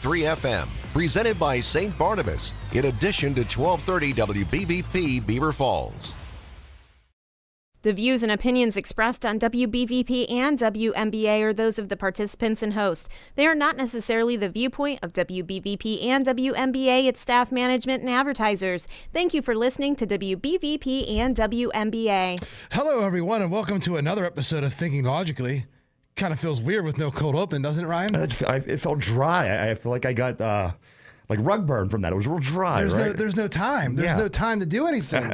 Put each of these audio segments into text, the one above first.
FM, presented by St. Barnabas, in addition to 1230 WBVP Beaver Falls. The views and opinions expressed on WBVP and WMBA are those of the participants and host. They are not necessarily the viewpoint of WBVP and WMBA, its staff, management, and advertisers. Thank you for listening to WBVP and WMBA. Hello, everyone, and welcome to another episode of Thinking Logically. Kind of feels weird with no cold open, doesn't it, Ryan? It felt dry. I feel like I got like rug burn from that. It was real dry. There's no time. There's no time to do anything.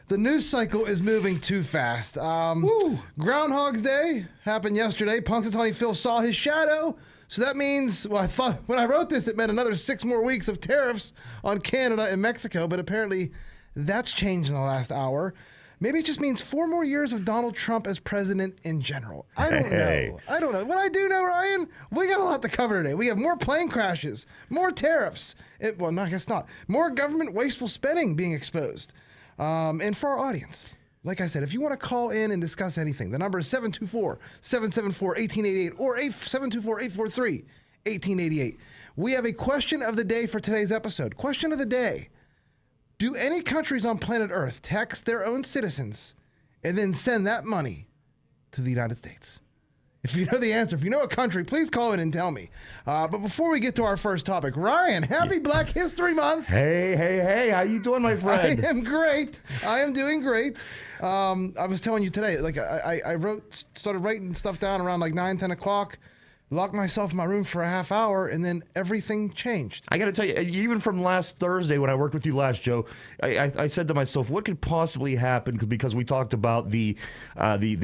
The news cycle is moving too fast. Groundhog's Day happened yesterday. Punxsutawney Phil saw his shadow. So that means, well, I thought when I wrote this, it meant another 6 more weeks of tariffs on Canada and Mexico. But apparently that's changed in the last hour. Maybe it just means 4 more years of Donald Trump as president in general. I don't know. What I do know, Ryan, we got a lot to cover today. We have more plane crashes, more tariffs. Well, no, I guess not. More government wasteful spending being exposed. And for our audience, like I said, if you want to call in and discuss anything, the number is 724-774-1888 or 724-843-1888. We have a question of the day for today's episode. Question of the day. Do any countries on planet Earth tax their own citizens and then send that money to the United States? If you know the answer, if you know a country, please call in and tell me. But before we get to our first topic, Ryan, happy Black History Month. Hey, how you doing, my friend? I am great. I am doing great. I was telling you today, like I started writing stuff down around like 9, 10 o'clock. Locked myself in my room for a half hour, and then everything changed. I got to tell you, even from last Thursday when I worked with you last, Joe, I said to myself, what could possibly happen? Because we talked about the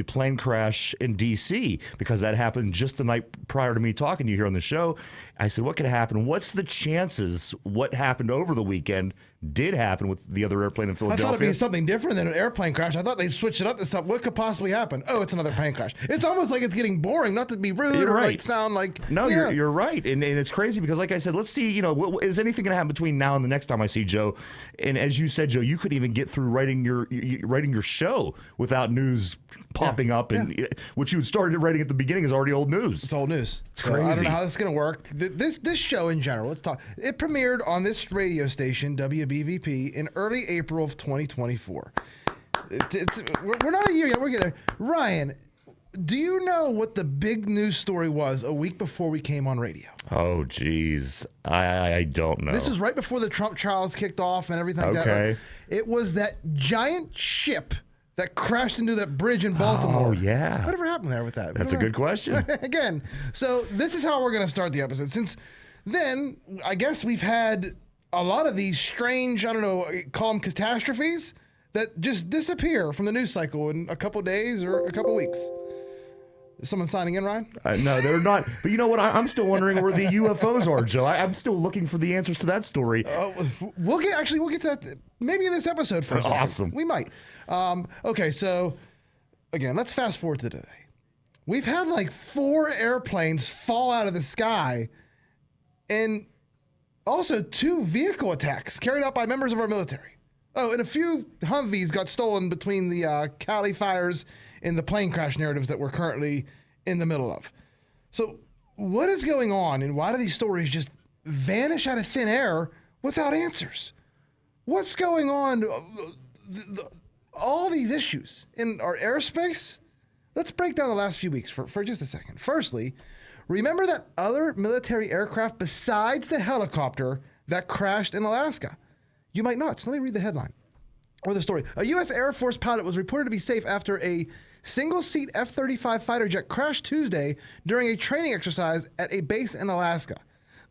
plane crash in D.C., because that happened just the night prior to me talking to you here on the show. I said, what could happen? What's the chances what happened over the weekend did happen with the other airplane in Philadelphia? I thought it'd be something different than an airplane crash. I thought they'd switch it up to something. What could possibly happen? Oh, it's another plane crash. It's almost like it's getting boring, not to be rude you're or right. like sound like... No, you're right. And it's crazy because, like I said, let's see, is anything going to happen between now and the next time I see Joe? And as you said, Joe, you couldn't even get through writing your show without news popping up. And what you had started writing at the beginning is already old news. It's old news. It's crazy. I don't know how this is going to work. This show in general, let's talk. It premiered on this radio station, WBVP, in early April of 2024. We're not a year yet. We're getting there. Ryan, do you know what the big news story was a week before we came on radio? Oh, geez. I don't know. This is right before the Trump trials kicked off and everything like that. Okay. It was that giant ship that crashed into that bridge in Baltimore. Oh, yeah. Whatever happened there with that? That's a good question. Again, so this is how we're going to start the episode. Since then, I guess we've had a lot of these strange, I don't know, call them catastrophes that just disappear from the news cycle in a couple days or a couple weeks. Is someone signing in, Ryan? No, they're not. But you know what? I'm still wondering where the UFOs are, Joe. I'm still looking for the answers to that story. We'll get to that maybe in this episode for a second. Awesome. We might. Okay, so again, let's fast forward to today. We've had like 4 airplanes fall out of the sky and also 2 vehicle attacks carried out by members of our military. Oh, and a few Humvees got stolen between the Cali fires and the plane crash narratives that we're currently in the middle of. So what is going on, and why do these stories just vanish out of thin air without answers? What's going on? All these issues in our airspace? Let's break down the last few weeks for just a second. Firstly, remember that other military aircraft besides the helicopter that crashed in Alaska? You might not. So let me read the headline or the story. A U.S. Air Force pilot was reported to be safe after a single-seat F-35 fighter jet crashed Tuesday during a training exercise at a base in Alaska.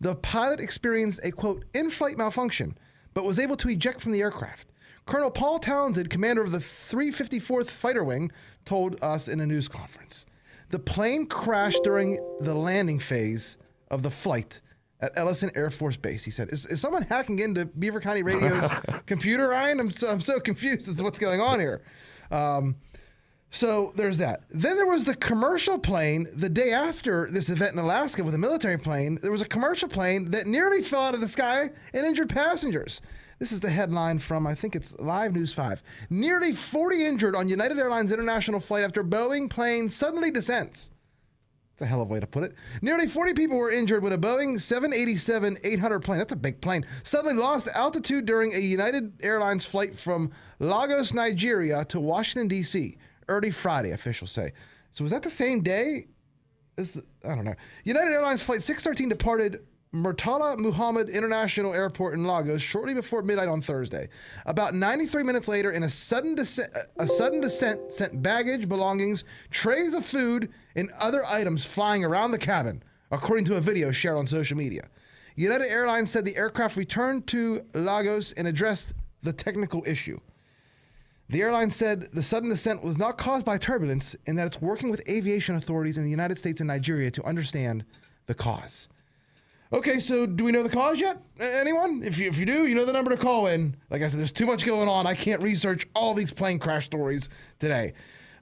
The pilot experienced a, quote, in-flight malfunction, but was able to eject from the aircraft. Colonel Paul Townsend, commander of the 354th Fighter Wing, told us in a news conference. The plane crashed during the landing phase of the flight at Ellison Air Force Base. He said, is someone hacking into Beaver County Radio's computer, Ryan? I'm so confused as to what's going on here. So there's that. Then there was the commercial plane the day after this event in Alaska with a military plane. There was a commercial plane that nearly fell out of the sky and injured passengers. This is the headline from, I think it's Live News 5. Nearly 40 injured on United Airlines international flight after Boeing plane suddenly descends. That's a hell of a way to put it. Nearly 40 people were injured when a Boeing 787-800 plane, that's a big plane, suddenly lost altitude during a United Airlines flight from Lagos, Nigeria to Washington, D.C. early Friday, officials say. So was that the same day? I don't know. United Airlines Flight 613 departed Murtala Muhammad International Airport in Lagos shortly before midnight on Thursday. About 93 minutes later, in a sudden descent sent baggage, belongings, trays of food, and other items flying around the cabin, according to a video shared on social media. United Airlines said the aircraft returned to Lagos and addressed the technical issue. The airline said the sudden descent was not caused by turbulence and that it's working with aviation authorities in the United States and Nigeria to understand the cause. Okay, so do we know the cause yet? Anyone? If you do, you know the number to call in. Like I said, there's too much going on. I can't research all these plane crash stories today.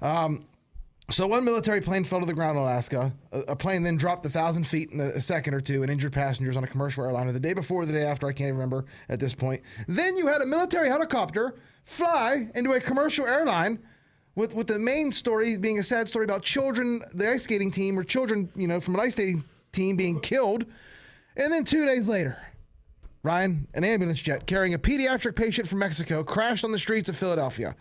So one military plane fell to the ground in Alaska. A plane then dropped 1,000 feet in a second or two and injured passengers on a commercial airliner the day before or the day after. I can't even remember at this point. Then you had a military helicopter fly into a commercial airline with the main story being a sad story about children, the ice skating team, or children, from an ice skating team being killed. And then 2 days later, Ryan, an ambulance jet carrying a pediatric patient from Mexico crashed on the streets of Philadelphia.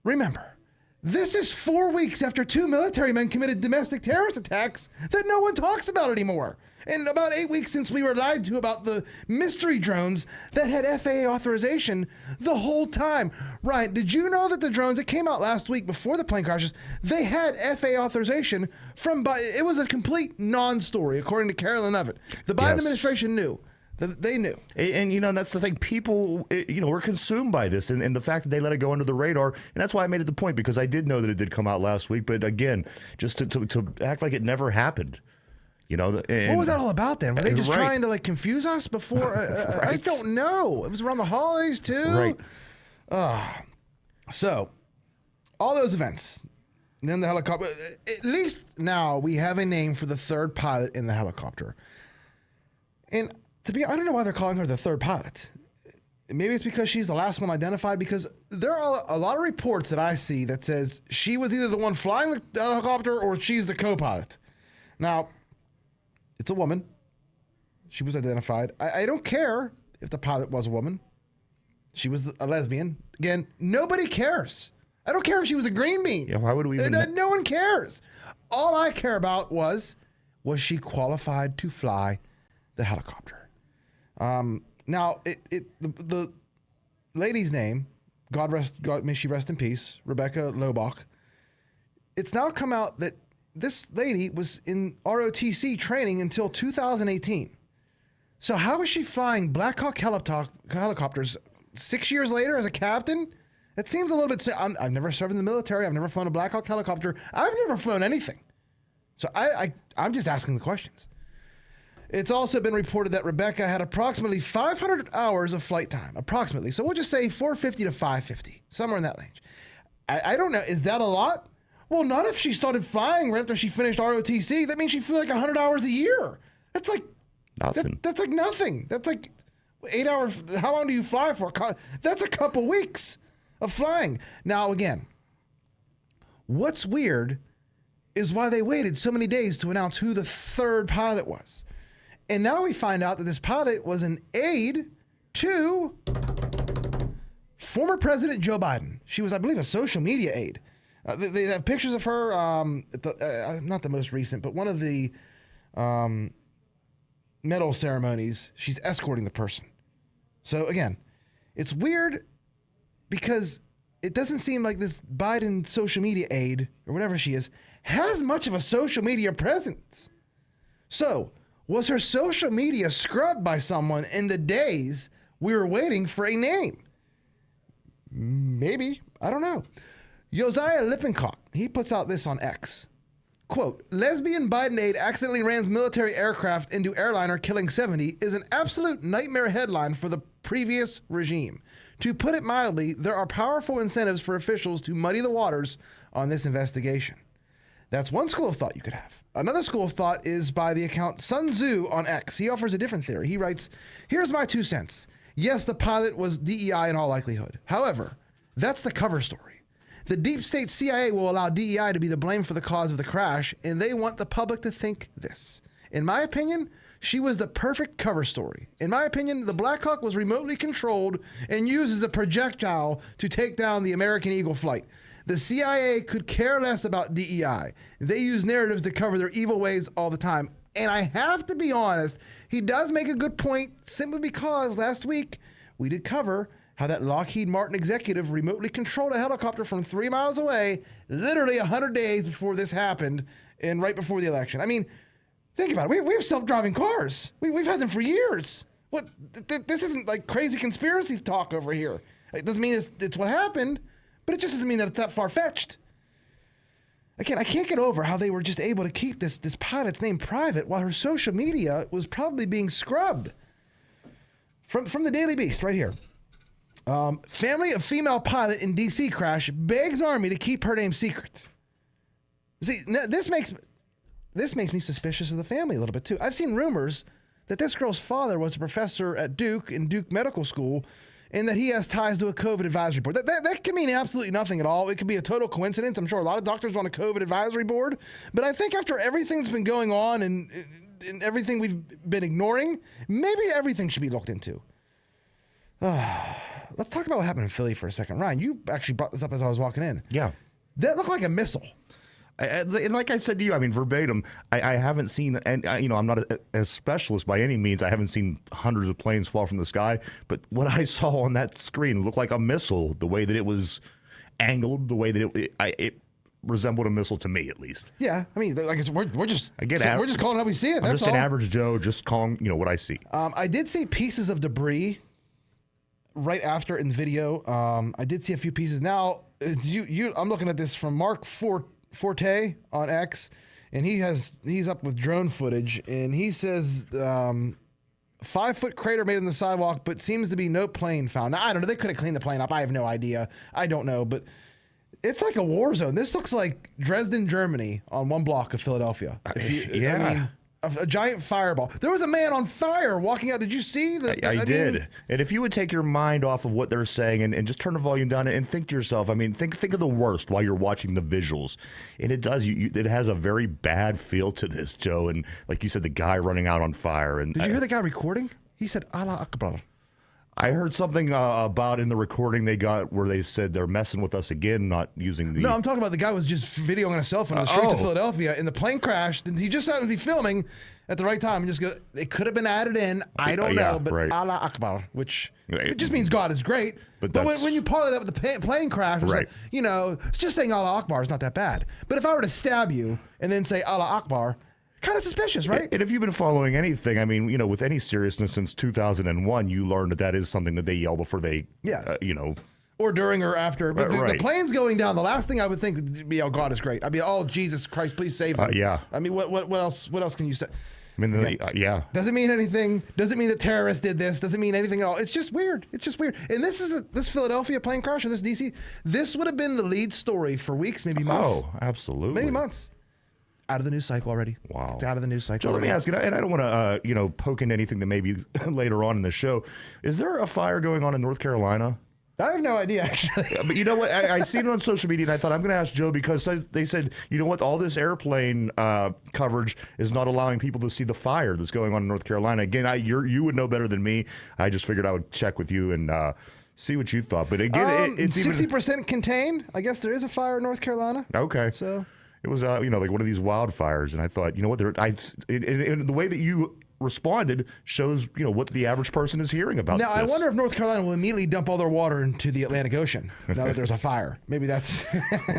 Remember, this is 4 weeks after 2 military men committed domestic terrorist attacks that no one talks about anymore. And about 8 weeks since we were lied to about the mystery drones that had FAA authorization the whole time. Ryan, did you know that the drones that came out last week before the plane crashes, they had FAA authorization it was a complete non-story, according to Carolyn Levitt. The Biden administration knew. They knew. And that's the thing. People, were consumed by this and the fact that they let it go under the radar. And that's why I made it the point, because I did know that it did come out last week. But again, just to act like it never happened. What was that all about then? Were they just trying to confuse us before? Right. I don't know. It was around the holidays too. Right. So all those events, then the helicopter, at least now we have a name for the third pilot in the helicopter. And I don't know why they're calling her the third pilot. Maybe it's because she's the last one identified, because there are a lot of reports that I see that says she was either the one flying the helicopter or she's the co-pilot. Now, it's a woman. She was identified. I don't care if the pilot was a woman. She was a lesbian. Again, nobody cares. I don't care if she was a green bean. Yeah, why would we even... No one cares. All I care about was she qualified to fly the helicopter? Now, the lady's name, God may she rest in peace, Rebecca Loebach. It's now come out that this lady was in ROTC training until 2018. So how is she flying Black Hawk helicopters 6 years later as a captain? That seems a little bit... I've never served in the military. I've never flown a Black Hawk helicopter. I've never flown anything. So I'm just asking the questions. It's also been reported that Rebecca had approximately 500 hours of flight time. Approximately. So we'll just say 450 to 550. Somewhere in that range. I don't know. Is that a lot? Well, not if she started flying right after she finished ROTC. That means she flew like 100 hours a year. That's like nothing. That's like nothing. That's like 8 hours. How long do you fly for? That's a couple weeks of flying. Now, again, what's weird is why they waited so many days to announce who the third pilot was. And now we find out that this pilot was an aide to former President Joe Biden. She was, I believe, a social media aide. They have pictures of her, not the most recent, but one of the medal ceremonies. She's escorting the person. So again, it's weird because it doesn't seem like this Biden social media aide, or whatever she is, has much of a social media presence. So was her social media scrubbed by someone in the days we were waiting for a name? Maybe. I don't know. Josiah Lippincott, he puts out this on X. Quote, lesbian Biden aide accidentally rams military aircraft into airliner killing 70 is an absolute nightmare headline for the previous regime. To put it mildly, there are powerful incentives for officials to muddy the waters on this investigation. That's one school of thought you could have. Another school of thought is by the account Sun Tzu on X. He offers a different theory. He writes, here's my 2 cents. Yes, the pilot was DEI in all likelihood. However, that's the cover story. The deep state CIA will allow DEI to be the blame for the cause of the crash, and they want the public to think this. In my opinion, she was the perfect cover story. In my opinion, the Black Hawk was remotely controlled and used as a projectile to take down the American Eagle flight. The CIA could care less about DEI. They use narratives to cover their evil ways all the time. And I have to be honest, he does make a good point simply because last week we did cover how that Lockheed Martin executive remotely controlled a helicopter from 3 miles away, literally 100 days before this happened and right before the election. I mean, think about it. We have self-driving cars. We've had them for years. What? This isn't like crazy conspiracy talk over here. It doesn't mean it's what happened, but it just doesn't mean that it's that far-fetched. Again, I can't get over how they were just able to keep this pilot's name private while her social media was probably being scrubbed. From the Daily Beast, right here. Family of female pilot in D.C. crash begs Army to keep her name secret. See, this makes me suspicious of the family a little bit, too. I've seen rumors that this girl's father was a professor at Duke in Duke Medical School and that he has ties to a COVID advisory board. That can mean absolutely nothing at all. It could be a total coincidence. I'm sure a lot of doctors are on a COVID advisory board. But I think after everything that's been going on and everything we've been ignoring, maybe everything should be looked into. Let's talk about what happened in Philly for a second. Ryan, you actually brought this up as I was walking in. Yeah. That looked like a missile. And like I said to you, I mean, verbatim, I haven't seen, and I'm not a specialist by any means. I haven't seen hundreds of planes fall from the sky, but what I saw on that screen looked like a missile. The way that it was angled, the way that it resembled a missile to me, at least. Yeah, I mean, like I said, we're just calling it how we see it. I'm That's just all. an average Joe, just calling what I see. I did see pieces of debris right after in the video. I did see a few pieces. Now, I'm looking at this from Mark Forte on X, and he's up with drone footage, and he says 5-foot crater made in the sidewalk, but seems to be no plane found. Now, I don't know. They could have cleaned the plane up. I have no idea. I don't know, but it's like a war zone. This looks like Dresden, Germany on one block of Philadelphia. Yeah. I mean, a giant fireball. There was a man on fire walking out. Did you see that? I did. And if you would take your mind off of what they're saying and just turn the volume down and think to yourself, I mean, think of the worst while you're watching the visuals. And it does. It has a very bad feel to this, Joe. And like you said, the guy running out on fire. And did you hear the guy recording? He said, Allah Akbar. I heard something about in the recording they got where they said they're messing with us again, not using the... No, I'm talking about the guy was just videoing on a cell phone on the streets of Philadelphia, and the plane crashed, and he just happened to be filming at the right time and just go, it could have been added in, I don't know, but right. Allah Akbar, which it just means God is great. But when you parlay that with the plane crash, right. It's just saying Allah Akbar is not that bad. But if I were to stab you and then say Allah Akbar, kind of suspicious, right? And if you've been following anything, I mean, with any seriousness since 2001, you learned that is something that they yell before they, or during or after. But right. the plane's going down. The last thing I would think would be, oh, God is great. I'd be, oh, Jesus Christ, please save them. Yeah. I mean, what else can you say? I mean, yeah. Doesn't mean anything. Doesn't mean that terrorists did this. Doesn't mean anything at all. It's just weird. And this Philadelphia plane crash or this DC, this would have been the lead story for weeks, maybe months. Oh, absolutely. Maybe months. Out of the news cycle already. Wow. It's out of the news cycle. Joe, let me ask you, and I don't want to, poke into anything that maybe later on in the show. Is there a fire going on in North Carolina? I have no idea, actually. But you know what? I seen it on social media, and I thought I'm going to ask Joe because they said, you know what? All this airplane coverage is not allowing people to see the fire that's going on in North Carolina. Again, you would know better than me. I just figured I would check with you and see what you thought. But again, it's 60% contained. I guess there is a fire in North Carolina. Okay. So it was, like one of these wildfires, and I thought, you know what? And the way that you responded shows, what the average person is hearing about now, this. I wonder if North Carolina will immediately dump all their water into the Atlantic Ocean now that there's a fire. Maybe that's...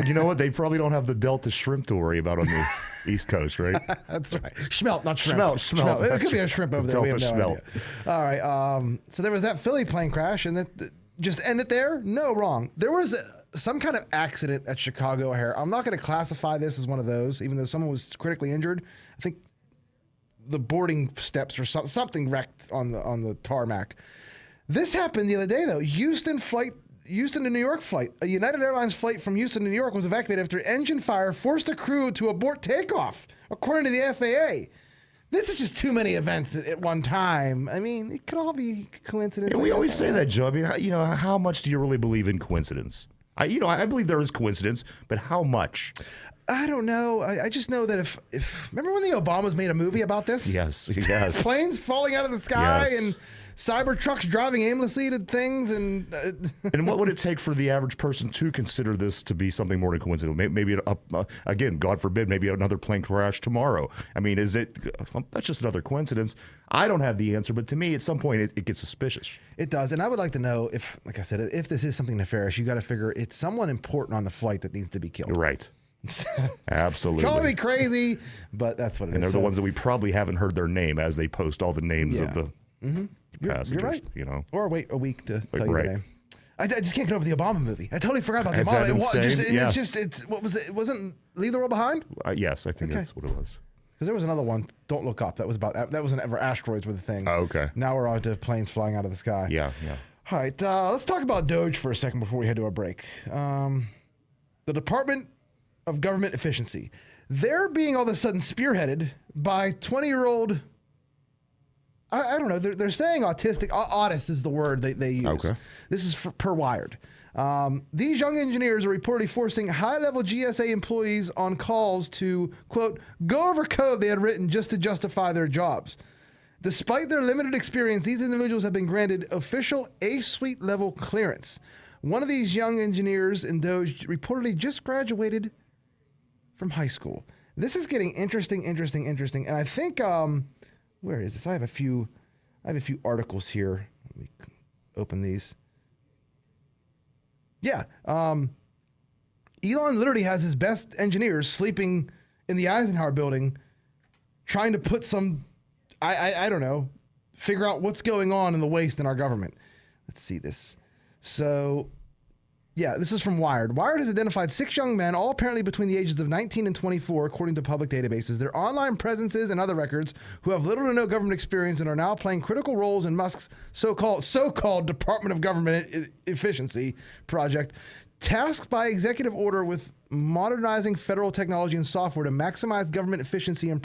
You know what? They probably don't have the Delta shrimp to worry about on the East Coast, right? That's right. Schmelt, not shrimp. Smelt. It could be a shrimp over there. We have no Delta idea. All right. So there was that Philly plane crash, and that just end it there? No, wrong. There was some kind of accident at Chicago O'Hare. I'm not going to classify this as one of those, even though someone was critically injured. I think the boarding steps or something wrecked on the tarmac. This happened the other day, though. Houston to New York flight. A United Airlines flight from Houston to New York was evacuated after engine fire forced a crew to abort takeoff, according to the FAA. This is just too many events at one time. I mean, it could all be coincidence. Yeah, we always say that, Joe. I mean, how much do you really believe in coincidence? I believe there is coincidence, but how much? I don't know. I just know that if remember when the Obamas made a movie about this? Yes. Planes falling out of the sky Yes. and cyber trucks driving aimlessly to things and And what would it take for the average person to consider this to be something more than coincidental? Maybe again, God forbid, maybe another plane crash tomorrow. I mean, is it? That's just another coincidence. I don't have the answer, but to me, at some point, it gets suspicious. It does. And I would like to know if, like I said, if this is something nefarious, you got to figure it's someone important on the flight that needs to be killed. You're right. Absolutely. Call me crazy, but that's what it is. And they're the ones that we probably haven't heard their name as they post all the names of the passengers. You're right. You know, Or wait a week to tell you right. the name. I just can't get over the Obama movie. I totally forgot about the Has that Obama. been saying? It's what was it? It wasn't Leave the World Behind? yes, I think that's what it was. Because there was another one, Don't Look Up, that was ever asteroids were the thing. Oh, okay. Now we're on to planes flying out of the sky. Yeah. All right, let's talk about Doge for a second before we head to our break. The Department of Government Efficiency. They're being all of a sudden spearheaded by 20-year-old, I don't know, they're saying autistic, autist is the word they use. Okay. This is per Wired. These young engineers are reportedly forcing high-level GSA employees on calls to, quote, go over code they had written just to justify their jobs. Despite their limited experience, these individuals have been granted official A-suite level clearance. One of these young engineers in Doge reportedly just graduated from high school. This is getting interesting. And I think, where is this? I have a few articles here. Let me open these. Yeah. Elon literally has his best engineers sleeping in the Eisenhower building, trying to put some, I don't know, figure out what's going on in the waste in our government. Let's see this. So, yeah, this is from Wired. Wired has identified 6 young men, all apparently between the ages of 19 and 24, according to public databases. Their online presences and other records, who have little to no government experience and are now playing critical roles in Musk's so-called Department of Government Efficiency project, tasked by executive order with modernizing federal technology and software to maximize government efficiency and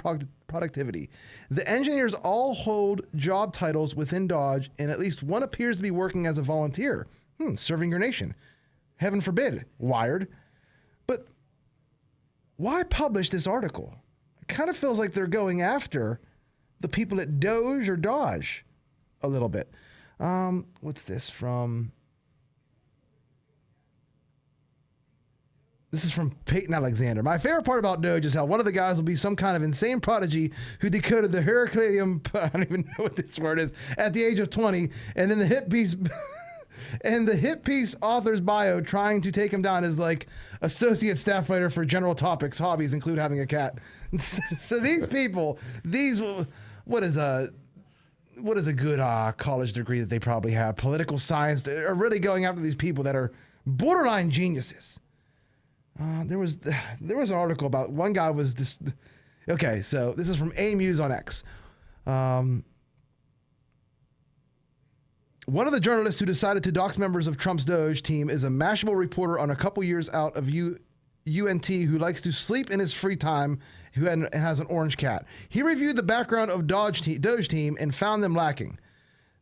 productivity. The engineers all hold job titles within Dodge, and at least one appears to be working as a volunteer, serving your nation. Heaven forbid, Wired. But why publish this article? It kind of feels like they're going after the people at Doge or Dodge a little bit. What's this from? This is from Peyton Alexander. My favorite part about Doge is how one of the guys will be some kind of insane prodigy who decoded the Heracleum, I don't even know what this word is, at the age of 20, and then the hit piece... And the hit piece author's bio trying to take him down is like associate staff writer for general topics. Hobbies include having a cat. So these people, what is a good college degree that they probably have? Political science. Are really going after these people that are borderline geniuses. There was an article about one guy was this. Okay, so this is from A-Muse on X. One of the journalists who decided to dox members of Trump's Doge team is a Mashable reporter on a couple years out of UNT who likes to sleep in his free time and has an orange cat. He reviewed the background of Doge team and found them lacking.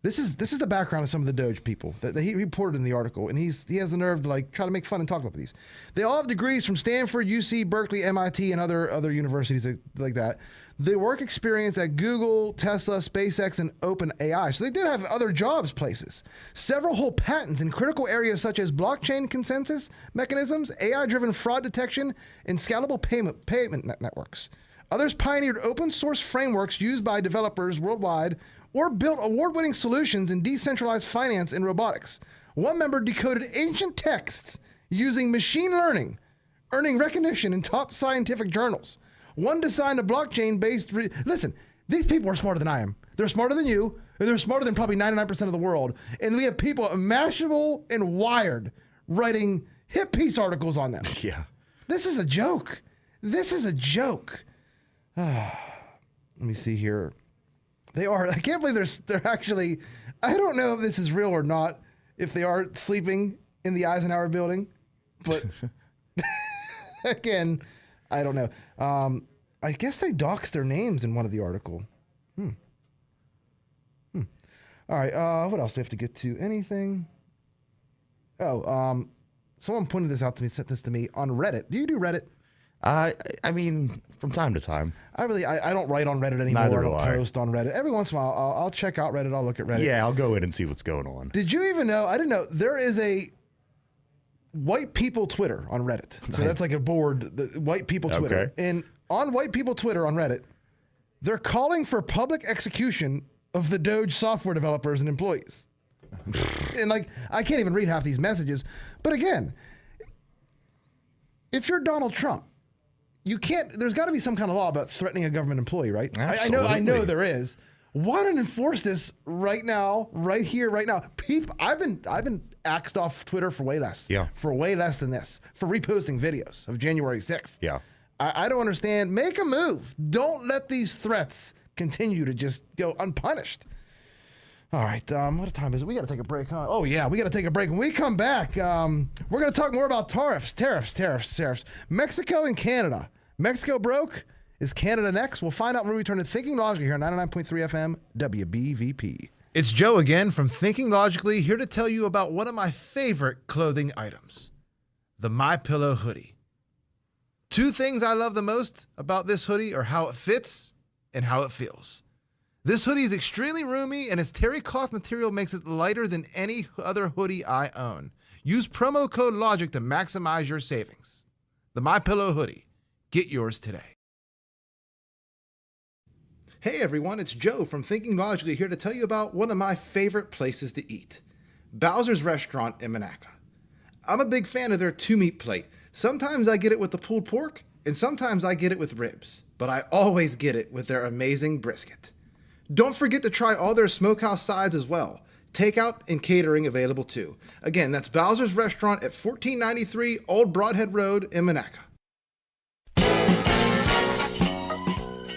This is the background of some of the Doge people that he reported in the article, and he has the nerve to like try to make fun and talk about these. They all have degrees from Stanford, UC, Berkeley, MIT, and other universities like that. They work experience at Google, Tesla, SpaceX, and OpenAI. So they did have other jobs places. Several hold patents in critical areas such as blockchain consensus mechanisms, AI-driven fraud detection, and scalable payment networks. Others pioneered open source frameworks used by developers worldwide or built award-winning solutions in decentralized finance and robotics. One member decoded ancient texts using machine learning, earning recognition in top scientific journals. One designed a blockchain-based... Listen, these people are smarter than I am. They're smarter than you, and they're smarter than probably 99% of the world. And we have people at Mashable and Wired writing hit piece articles on them. Yeah. This is a joke. This is a joke. Let me see here. They are... I can't believe they're actually... I don't know if this is real or not, if they are sleeping in the Eisenhower building. But, again... I don't know. I guess they doxed their names in one of the article. All right. What else do I have to get to? Anything? Oh, someone pointed this out to me, sent this to me on Reddit. Do you do Reddit? I mean, from time to time. I don't write on Reddit anymore. Neither I do don't I. post on Reddit. Every once in a while, I'll check out Reddit. I'll look at Reddit. Yeah, I'll go in and see what's going on. Did you even know? I didn't know there is a white people Twitter on Reddit. So that's like a board, the white people Twitter. Okay. And on white people Twitter on Reddit, they're calling for public execution of the Doge software developers and employees. And like, I can't even read half these messages. But again, if you're Donald Trump, you can't. There's got to be some kind of law about threatening a government employee, right? I know Absolutely. there is. Why not enforce this right now, right here, right now? People, I've been axed off Twitter for way less. Yeah. For way less than this. For reposting videos of January 6th. Yeah. I don't understand. Make a move. Don't let these threats continue to just go unpunished. All right, what time is it? We got to take a break, huh? Oh, yeah, we got to take a break. When we come back, we're going to talk more about tariffs. Mexico and Canada. Mexico broke. Is Canada next? We'll find out when we return to Thinking Logically here on 99.3 FM, WBVP. It's Joe again from Thinking Logically, here to tell you about one of my favorite clothing items, the MyPillow hoodie. Two things I love the most about this hoodie are how it fits and how it feels. This hoodie is extremely roomy, and its terry cloth material makes it lighter than any other hoodie I own. Use promo code LOGIC to maximize your savings. The MyPillow hoodie. Get yours today. Hey everyone, it's Joe from Thinking Logically here to tell you about one of my favorite places to eat, Bowser's Restaurant in Monaca. I'm a big fan of their two-meat plate. Sometimes I get it with the pulled pork, and sometimes I get it with ribs, but I always get it with their amazing brisket. Don't forget to try all their smokehouse sides as well. Takeout and catering available too. Again, that's Bowser's Restaurant at 1493 Old Broadhead Road in Monaca.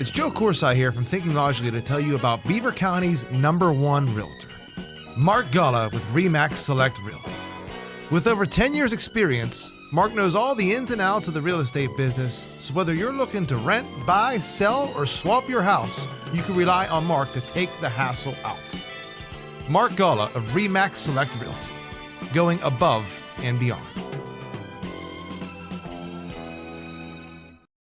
It's Joe Corsai here from Thinking Logically to tell you about Beaver County's #1 realtor, Mark Gullah with RE/MAX Select Realty. With over 10 years experience, Mark knows all the ins and outs of the real estate business, so whether you're looking to rent, buy, sell, or swap your house, you can rely on Mark to take the hassle out. Mark Gullah of RE/MAX Select Realty, going above and beyond.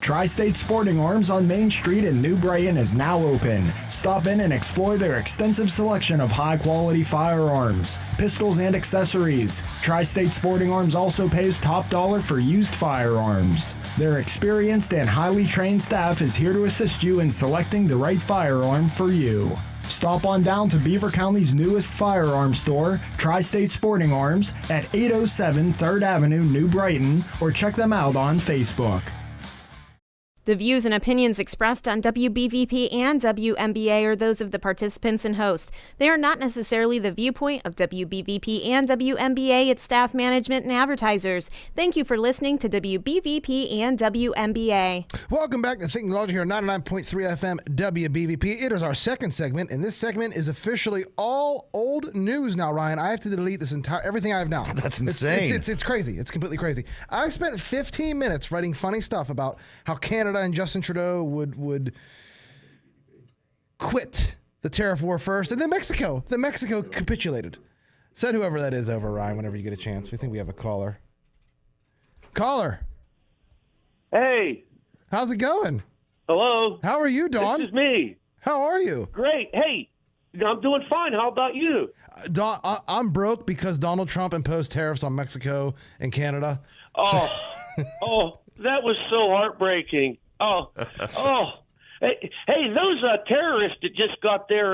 Tri-State Sporting Arms on Main Street in New Brighton is now open. Stop in and explore their extensive selection of high-quality firearms, pistols, and accessories. Tri-State Sporting Arms also pays top dollar for used firearms. Their experienced and highly trained staff is here to assist you in selecting the right firearm for you. Stop on down to Beaver County's newest firearms store, Tri-State Sporting Arms, at 807 3rd Avenue, New Brighton, or check them out on Facebook. The views and opinions expressed on WBVP and WMBA are those of the participants and host. They are not necessarily the viewpoint of WBVP and WMBA, its staff, management, and advertisers. Thank you for listening to WBVP and WMBA. Welcome back to Thinking Logic here on 99.3 FM WBVP. It is our second segment, and this segment is officially all old news now, Ryan. I have to delete this everything I have now. That's insane. It's crazy. It's completely crazy. I spent 15 minutes writing funny stuff about how Canada and Justin Trudeau would quit the tariff war first, and then Mexico capitulated. Send whoever that is over, Ryan, whenever you get a chance. We think we have a caller. Caller. Hey. How's it going? Hello. How are you, Don? This is me. How are you? Great. Hey, I'm doing fine. How about you? Don, I'm broke because Donald Trump imposed tariffs on Mexico and Canada. Oh, that was so heartbreaking. Hey, those terrorists that just got their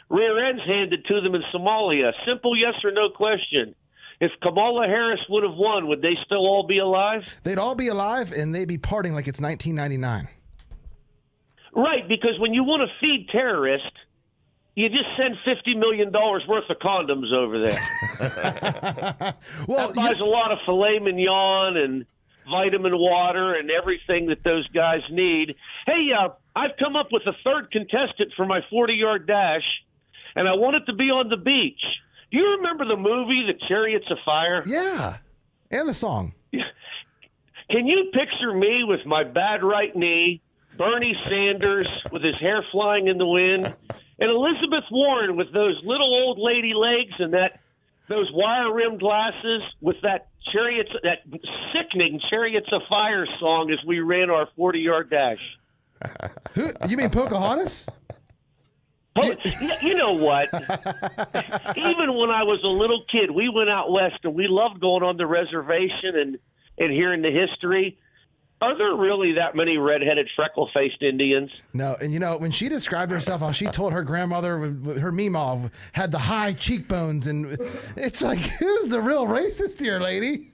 rear ends handed to them in Somalia. Simple yes or no question. If Kamala Harris would have won, would they still all be alive? They'd all be alive, and they'd be partying like it's 1999. Right, because when you want to feed terrorists, you just send $50 million worth of condoms over there. Well, that buys a lot of filet mignon and vitamin water and everything that those guys need. Hey, I've come up with a third contestant for my 40-yard dash, and I want it to be on the beach. Do you remember the movie, The Chariots of Fire? Yeah, and the song. Can you picture me with my bad right knee, Bernie Sanders with his hair flying in the wind, and Elizabeth Warren with those little old lady legs and that those wire-rimmed glasses with that sickening Chariots of Fire song as we ran our 40-yard dash. Who, you mean Pocahontas? Oh, you know what? Even when I was a little kid, we went out west and we loved going on the reservation and hearing the history. Are there really that many redheaded, freckle-faced Indians? No, and you know, when she described herself, how she told her grandmother, her Meemaw, had the high cheekbones, and it's like, who's the real racist here, lady?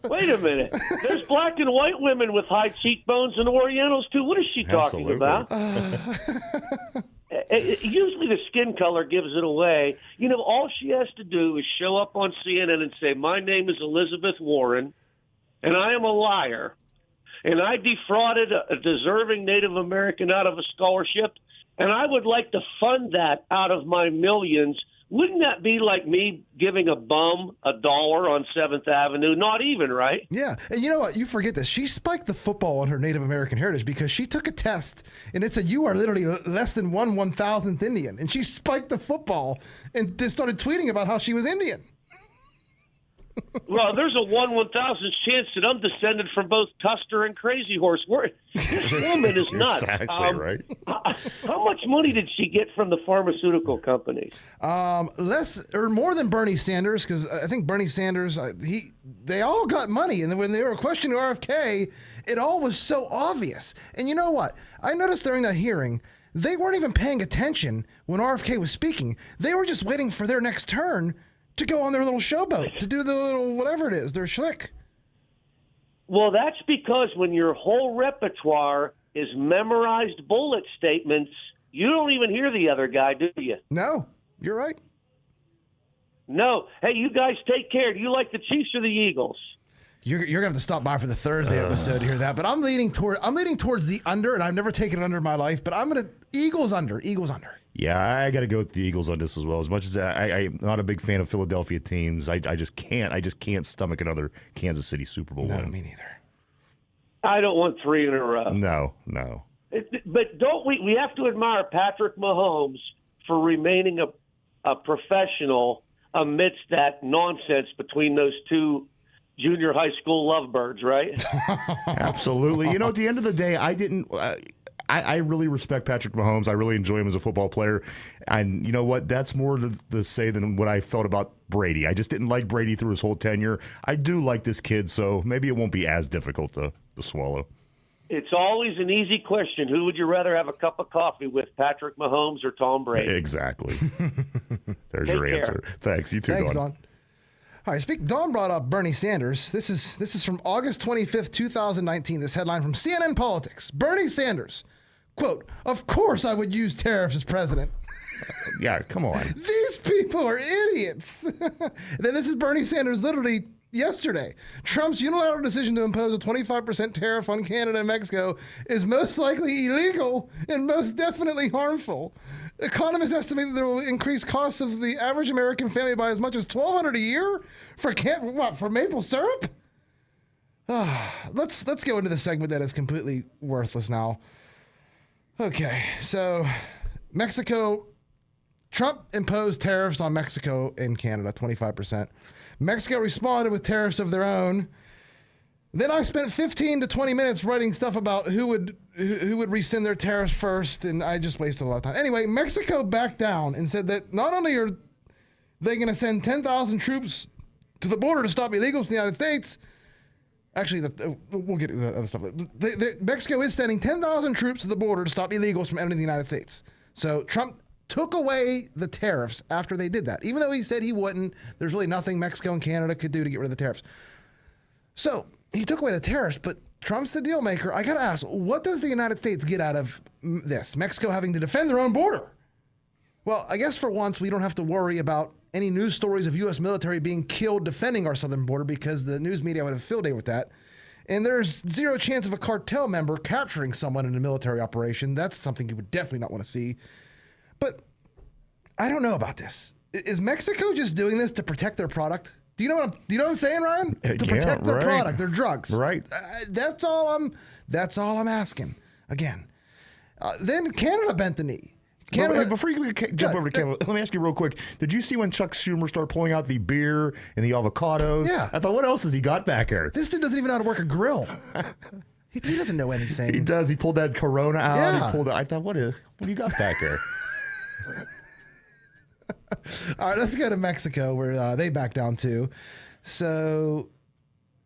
Wait a minute. There's black and white women with high cheekbones and Orientals, too. What is she talking about? Usually the skin color gives it away. You know, all she has to do is show up on CNN and say, my name is Elizabeth Warren, and I am a liar. And I defrauded a deserving Native American out of a scholarship, and I would like to fund that out of my millions. Wouldn't that be like me giving a bum $1 on 7th Avenue? Not even, right? Yeah. And you know what? You forget this. She spiked the football on her Native American heritage because she took a test, and it said you are literally less than 1/1000th Indian. And she spiked the football and just started tweeting about how she was Indian. Well, there's a 1/1000th chance that I'm descended from both Custer and Crazy Horse. This woman is nuts. Exactly right. How much money did she get from the pharmaceutical companies? Less or more than Bernie Sanders, because I think Bernie Sanders, they all got money, and when they were questioning RFK, it all was so obvious. And you know what? I noticed during that hearing, they weren't even paying attention when RFK was speaking. They were just waiting for their next turn to go on their little showboat, to do the little whatever it is, their schlick. Well, that's because when your whole repertoire is memorized bullet statements, you don't even hear the other guy, do you? No, you're right. No. Hey, you guys take care. Do you like the Chiefs or the Eagles? You're gonna have to stop by for the Thursday episode to hear that. But I'm leaning towards the under, and I've never taken an under in my life. But I'm gonna Eagles under. Yeah, I got to go with the Eagles on this as well. As much as I'm not a big fan of Philadelphia teams, I just can't stomach another Kansas City Super Bowl win. Me neither. I don't want 3 in a row. No. But don't we have to admire Patrick Mahomes for remaining a professional amidst that nonsense between those two junior high school lovebirds, right? Absolutely. You know, at the end of the day, I really respect Patrick Mahomes. I really enjoy him as a football player. And you know what? That's more to say than what I felt about Brady. I just didn't like Brady through his whole tenure. I do like this kid, so maybe it won't be as difficult to swallow. It's always an easy question. Who would you rather have a cup of coffee with, Patrick Mahomes or Tom Brady? Exactly. There's Take your care. answer. Thanks. You too, Thanks, Don. Don. All right, Don brought up Bernie Sanders. This is from August 25th, 2019. This headline from CNN Politics. Bernie Sanders, quote, "Of course I would use tariffs as president." Yeah, come on. These people are idiots. Then this is Bernie Sanders literally yesterday. Trump's unilateral decision to impose a 25% tariff on Canada and Mexico is most likely illegal and most definitely harmful. Economists estimate that there will increase costs of the average American family by as much as $1,200 a year for maple syrup? Let's go into the segment that is completely worthless now. Okay, so Mexico, Trump imposed tariffs on Mexico and Canada, 25%. Mexico responded with tariffs of their own. Then I spent 15 to 20 minutes writing stuff about who would rescind their tariffs first, and I just wasted a lot of time. Anyway, Mexico backed down and said that not only are they going to send 10,000 troops to the border to stop illegals in the United States. Actually, we'll get to the other stuff. Mexico is sending 10,000 troops to the border to stop illegals from entering the United States. So Trump took away the tariffs after they did that. Even though he said he wouldn't, there's really nothing Mexico and Canada could do to get rid of the tariffs. So he took away the tariffs, but Trump's the deal maker. I got to ask, what does the United States get out of this? Mexico having to defend their own border? Well, I guess for once we don't have to worry about any news stories of U.S. military being killed defending our southern border because the news media would have a field day with that. And there's zero chance of a cartel member capturing someone in a military operation. That's something you would definitely not want to see. But I don't know about this. Is Mexico just doing this to protect their product? Do you know what I'm saying, Ryan? To protect their product, their drugs. Right. That's all I'm asking. Again. Then Canada bent the knee. Canada. Before you jump over to Canada, let me ask you real quick. Did you see when Chuck Schumer started pulling out the beer and the avocados? Yeah. I thought, what else has he got back there? This dude doesn't even know how to work a grill. He doesn't know anything. He does. He pulled that Corona out. Yeah. He pulled. I thought, what do you got back there? All right, let's go to Mexico, where they back down too. So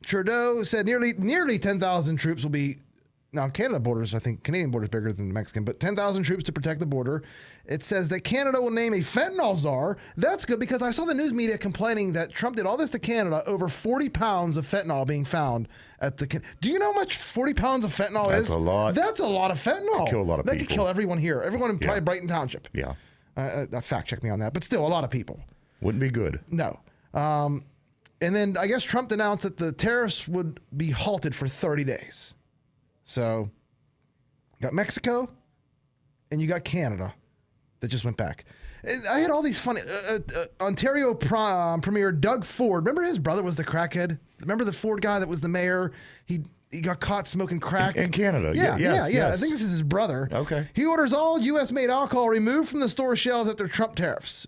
Trudeau said nearly 10,000 troops will be. Now, Canada borders, I think Canadian border is bigger than the Mexican, but 10,000 troops to protect the border. It says that Canada will name a fentanyl czar. That's good because I saw the news media complaining that Trump did all this to Canada, over 40 pounds of fentanyl being found at the. Do you know how much 40 pounds of fentanyl is? That's a lot. That's a lot of fentanyl. Could kill a lot of that could people. kill everyone here. Everyone in probably Brighton Township. Yeah. Fact check me on that, but still a lot of people. Wouldn't be good. No. And then I guess Trump announced that the tariffs would be halted for 30 days. So, got Mexico, and you got Canada that just went back. I had all these funny. Ontario Premier Doug Ford. Remember his brother was the crackhead? Remember the Ford guy that was the mayor? He got caught smoking crack In Canada. Yeah. Yes. I think this is his brother. Okay. He orders all U.S.-made alcohol removed from the store shelves after Trump tariffs.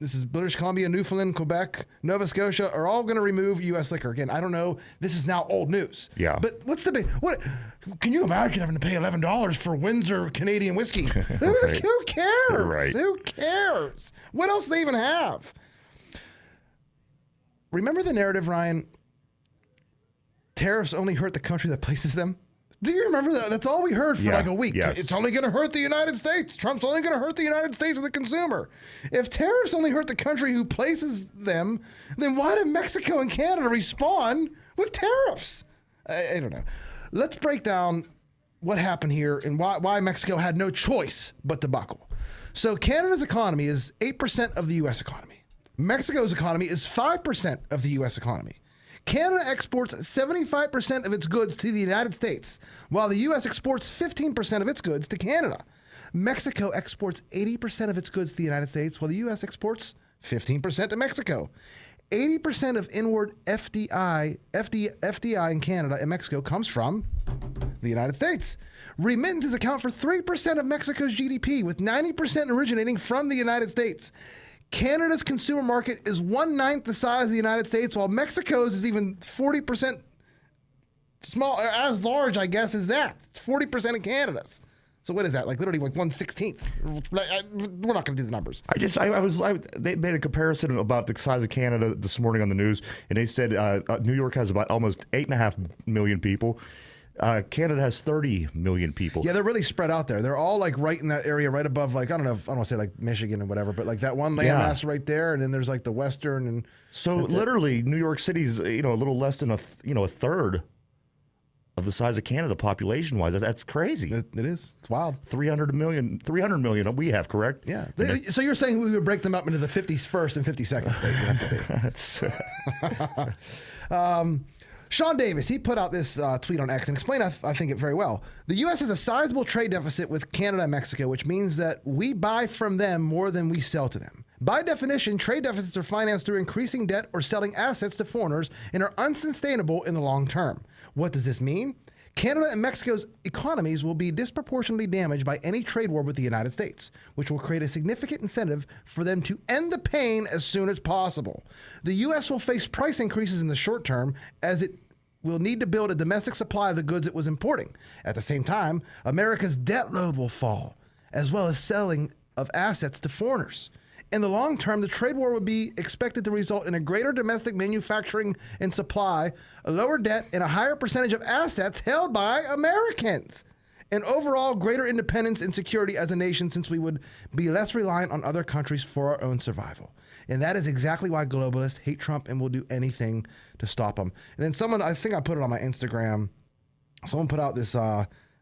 This is British Columbia, Newfoundland, Quebec, Nova Scotia are all going to remove U.S. liquor. Again, I don't know. This is now old news. Yeah. But what's the big? What can you imagine having to pay $11 for Windsor Canadian whiskey? Right. Who cares? Right. Who cares? What else do they even have? Remember the narrative, Ryan? Tariffs only hurt the country that places them. Do you remember that? That's all we heard for like a week. Yes. It's only going to hurt the United States. Trump's only going to hurt the United States and the consumer. If tariffs only hurt the country who places them, then why did Mexico and Canada respond with tariffs? I don't know. Let's break down what happened here and why Mexico had no choice but to buckle. So Canada's economy is 8% of the U.S. economy. Mexico's economy is 5% of the U.S. economy. Canada exports 75% of its goods to the United States, while the U.S. exports 15% of its goods to Canada. Mexico exports 80% of its goods to the United States, while the U.S. exports 15% to Mexico. 80% of inward FDI in Canada and Mexico comes from the United States. Remittances account for 3% of Mexico's GDP, with 90% originating from the United States. Canada's consumer market is 1/9 the size of the United States, while Mexico's is even 40% small, as large, I guess, as that. It's 40% of Canada's. So what is that? Like literally like 1/16. We're not going to do the numbers. They made a comparison about the size of Canada this morning on the news, and they said New York has about almost 8.5 million people. Canada has 30 million people. Yeah, they're really spread out there. They're all like right in that area, right above, like, I don't want to say like Michigan and whatever, but like that one landmass right there, and then there's like the western and. So literally, New York City's a little less than a third of the size of Canada population wise. That's crazy. It is. It's wild. 300 million we have, correct? Yeah. So you're saying we would break them up into the 51st and 52nd state? That's Sean Davis, he put out this tweet on X and explained, I think, it very well. The U.S. has a sizable trade deficit with Canada and Mexico, which means that we buy from them more than we sell to them. By definition, trade deficits are financed through increasing debt or selling assets to foreigners and are unsustainable in the long term. What does this mean? Canada and Mexico's economies will be disproportionately damaged by any trade war with the United States, which will create a significant incentive for them to end the pain as soon as possible. The U.S. will face price increases in the short term as it will need to build a domestic supply of the goods it was importing. At the same time, America's debt load will fall, as well as selling of assets to foreigners. In the long term, the trade war would be expected to result in a greater domestic manufacturing and supply, a lower debt, and a higher percentage of assets held by Americans. And overall, greater independence and security as a nation, since we would be less reliant on other countries for our own survival. And that is exactly why globalists hate Trump and will do anything to stop him. And then someone, I think I put it on my Instagram, someone put out this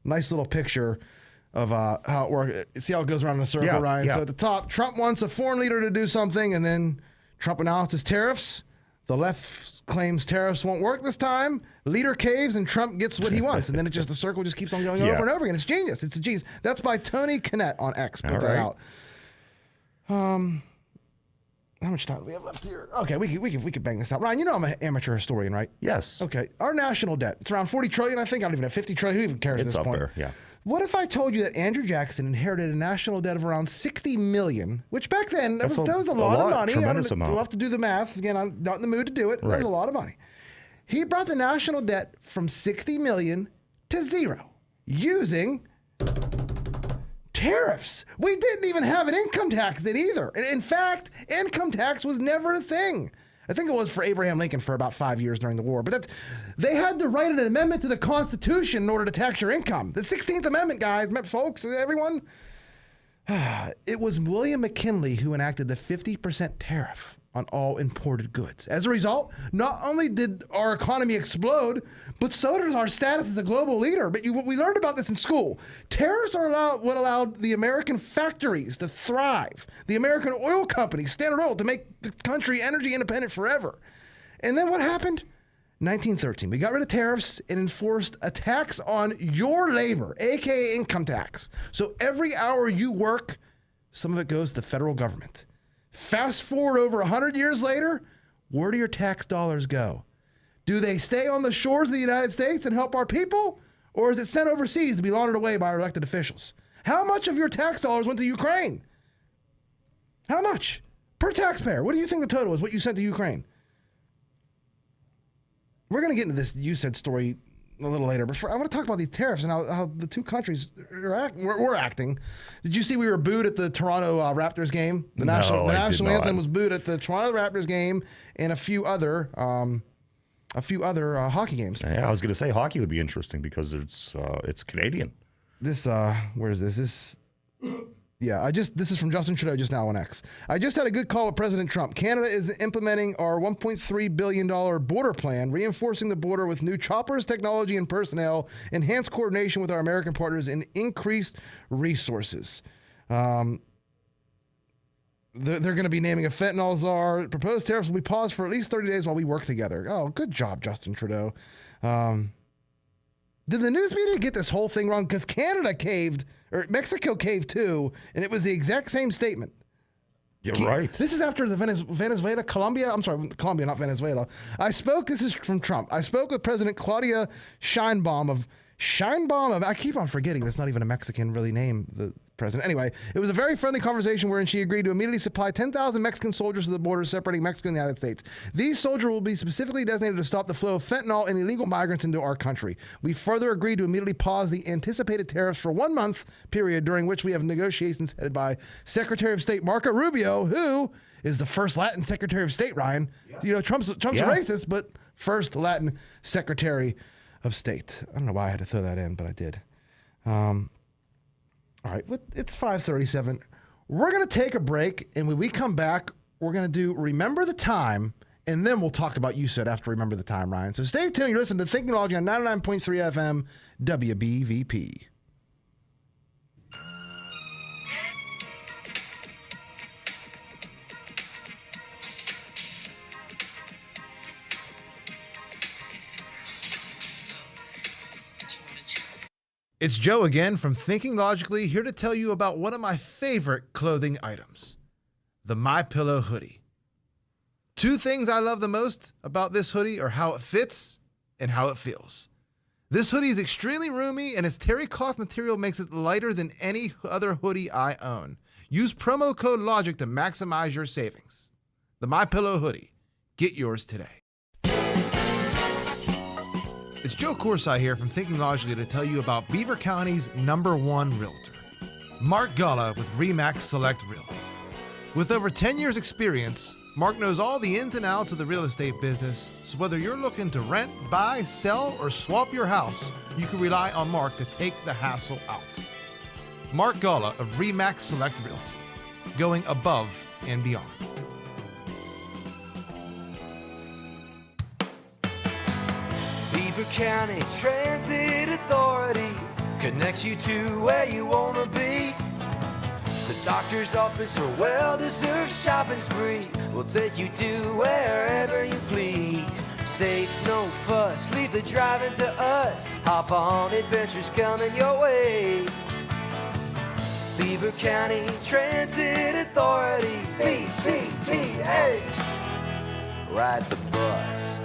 nice little picture of how it works. See how it goes around in a circle, Ryan? So at the top, Trump wants a foreign leader to do something, and then Trump announces tariffs. The left claims tariffs won't work this time. Leader caves, and Trump gets what he wants. And then the circle just keeps on going over and over again. It's genius. It's a genius. That's by Tony Kinnett on X. Put that out. How much time do we have left here? Okay, we could bang this out. Ryan, you know I'm an amateur historian, right? Yes. Okay, our national debt, it's around 40 trillion, I think. I don't even know, 50 trillion. Who even cares at It's this up point? there, yeah. What if I told you that Andrew Jackson inherited a national debt of around $60 million, which back then, that was a lot of money. Tremendous amount. You'll have to do the math. Again, I'm not in the mood to do it. That was a lot of money. He brought the national debt from $60 million to zero using tariffs. We didn't even have an income tax then either. In fact, income tax was never a thing. I think it was for Abraham Lincoln for about 5 years during the war. But they had to write an amendment to the Constitution in order to tax your income. The 16th Amendment, guys, folks, everyone. It was William McKinley who enacted the 50% tariff on all imported goods. As a result, not only did our economy explode, but so does our status as a global leader. But we learned about this in school. Tariffs are what allowed the American factories to thrive, the American oil companies, Standard Oil, to make the country energy independent forever. And then what happened? 1913. We got rid of tariffs and enforced a tax on your labor, aka income tax. So every hour you work, some of it goes to the federal government. Fast forward over 100 years later, where do your tax dollars go? Do they stay on the shores of the United States and help our people? Or is it sent overseas to be laundered away by our elected officials? How much of your tax dollars went to Ukraine? How much? Per taxpayer. What do you think the total is, what you sent to Ukraine? We're going to get into this you said story a little later, but I want to talk about these tariffs and how the two countries were acting. Did you see we were booed at the Toronto Raptors game? The national anthem was booed at the Toronto Raptors game and a few other hockey games. Yeah, I was going to say hockey would be interesting because it's Canadian. This where is this? This is from Justin Trudeau just now on X. I just had a good call with President Trump. Canada is implementing our $1.3 billion border plan, reinforcing the border with new choppers, technology, and personnel, enhanced coordination with our American partners, and increased resources. They're going to be naming a fentanyl czar. Proposed tariffs will be paused for at least 30 days while we work together. Oh, good job, Justin Trudeau. Did the news media get this whole thing wrong? Because Canada caved, or Mexico caved too, and it was the exact same statement. You're right. This is after the Colombia, not Venezuela. This is from Trump. I spoke with President Claudia Sheinbaum, I keep on forgetting that's not even a Mexican really name, the president. Anyway, it was a very friendly conversation wherein she agreed to immediately supply 10,000 Mexican soldiers to the border separating Mexico and the United States. These soldiers will be specifically designated to stop the flow of fentanyl and illegal migrants into our country. We further agreed to immediately pause the anticipated tariffs for 1 month period during which we have negotiations headed by Secretary of State Marco Rubio, who is the first Latin Secretary of State, Ryan. Yeah. You know, Trump's a racist, but first Latin Secretary of State. I don't know why I had to throw that in, but I did. All right, it's 5:37. We're going to take a break, and when we come back, we're going to do Remember the Time, and then we'll talk about you said after Remember the Time, Ryan. So stay tuned. You're listening to Thinking Logic on 99.3 FM WBVP. It's Joe again from Thinking Logically, here to tell you about one of my favorite clothing items, the MyPillow hoodie. Two things I love the most about this hoodie are how it fits and how it feels. This hoodie is extremely roomy, and its terry cloth material makes it lighter than any other hoodie I own. Use promo code LOGIC to maximize your savings. The MyPillow hoodie. Get yours today. It's Joe Corsai here from Thinking Logically to tell you about Beaver County's #1 realtor, Mark Gullah with RE/MAX Select Realty. With over 10 years experience, Mark knows all the ins and outs of the real estate business, so whether you're looking to rent, buy, sell, or swap your house, you can rely on Mark to take the hassle out. Mark Gullah of RE/MAX Select Realty, going above and beyond. Beaver County Transit Authority connects you to where you want to be. The doctor's office or well-deserved shopping spree will take you to wherever you please. Safe, no fuss, leave the driving to us. Hop on, adventures coming your way. Beaver County Transit Authority, BCTA. Ride the bus.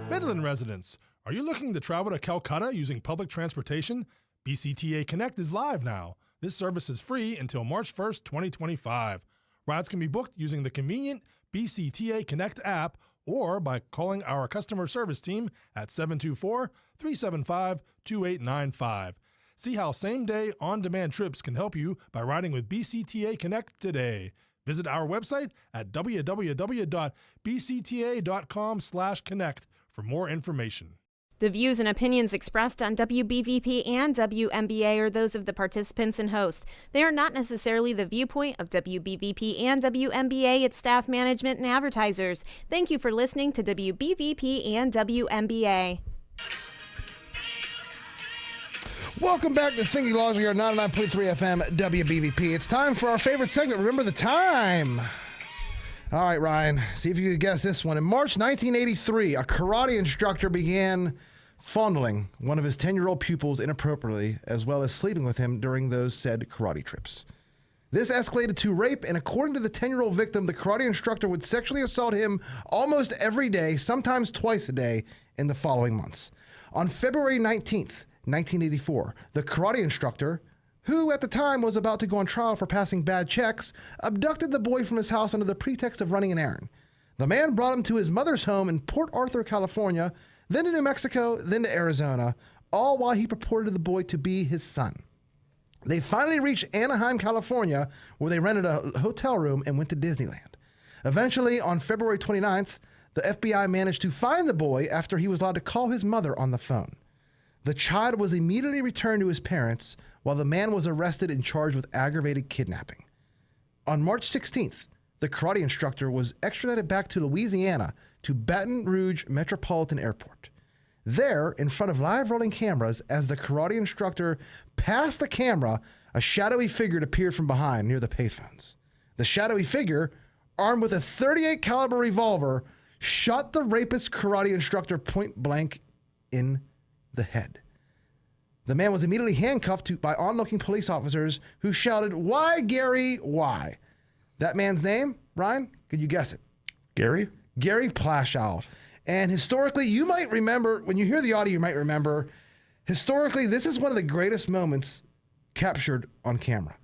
Midland residents, are you looking to travel to Calcutta using public transportation? BCTA Connect is live now. This service is free until March 1st, 2025. Rides can be booked using the convenient BCTA Connect app or by calling our customer service team at 724-375-2895. See how same-day, on-demand trips can help you by riding with BCTA Connect today. Visit our website at www.bcta.com/connect for more information. The views and opinions expressed on WBVP and WMBA are those of the participants and host. They are not necessarily the viewpoint of WBVP and WMBA, its staff, management, and advertisers. Thank you for listening to WBVP and WMBA. Welcome back to Thinking Logically on 99.3 FM WBVP. It's time for our favorite segment, Remember the Time. All right, Ryan, see if you could guess this one. In March 1983, a karate instructor began fondling one of his 10-year-old pupils inappropriately, as well as sleeping with him during those said karate trips. This escalated to rape, and according to the 10-year-old victim, the karate instructor would sexually assault him almost every day, sometimes twice a day, in the following months. On February 19th, 1984, the karate instructor, who at the time was about to go on trial for passing bad checks, abducted the boy from his house under the pretext of running an errand. The man brought him to his mother's home in Port Arthur, California, then to New Mexico, then to Arizona, all while he purported the boy to be his son. They finally reached Anaheim, California, where they rented a hotel room and went to Disneyland. Eventually, on February 29th, the FBI managed to find the boy after he was allowed to call his mother on the phone. The child was immediately returned to his parents, while the man was arrested and charged with aggravated kidnapping. On March 16th, the karate instructor was extradited back to Louisiana to Baton Rouge Metropolitan Airport. There, in front of live rolling cameras, as the karate instructor passed the camera, a shadowy figure appeared from behind near the payphones. The shadowy figure, armed with a .38 caliber revolver, shot the rapist karate instructor point blank in the head. The man was immediately handcuffed by onlooking police officers who shouted, "Why, Gary, why?" That man's name, Ryan, could you guess it? Gary? Gary Plashow. And historically, you might remember, when you hear the audio, you might remember, historically, this is one of the greatest moments captured on camera.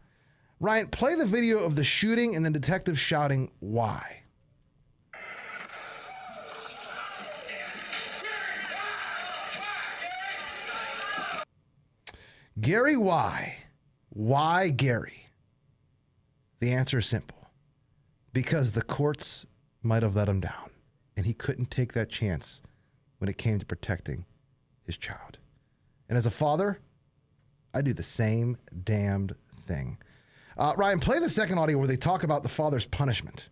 Ryan, play the video of the shooting and the detective shouting, "Why?" Gary, why? Why Gary? The answer is simple. Because the courts might have let him down, and he couldn't take that chance when it came to protecting his child. And as a father, I do the same damned thing. Ryan, play the second audio where they talk about the father's punishment.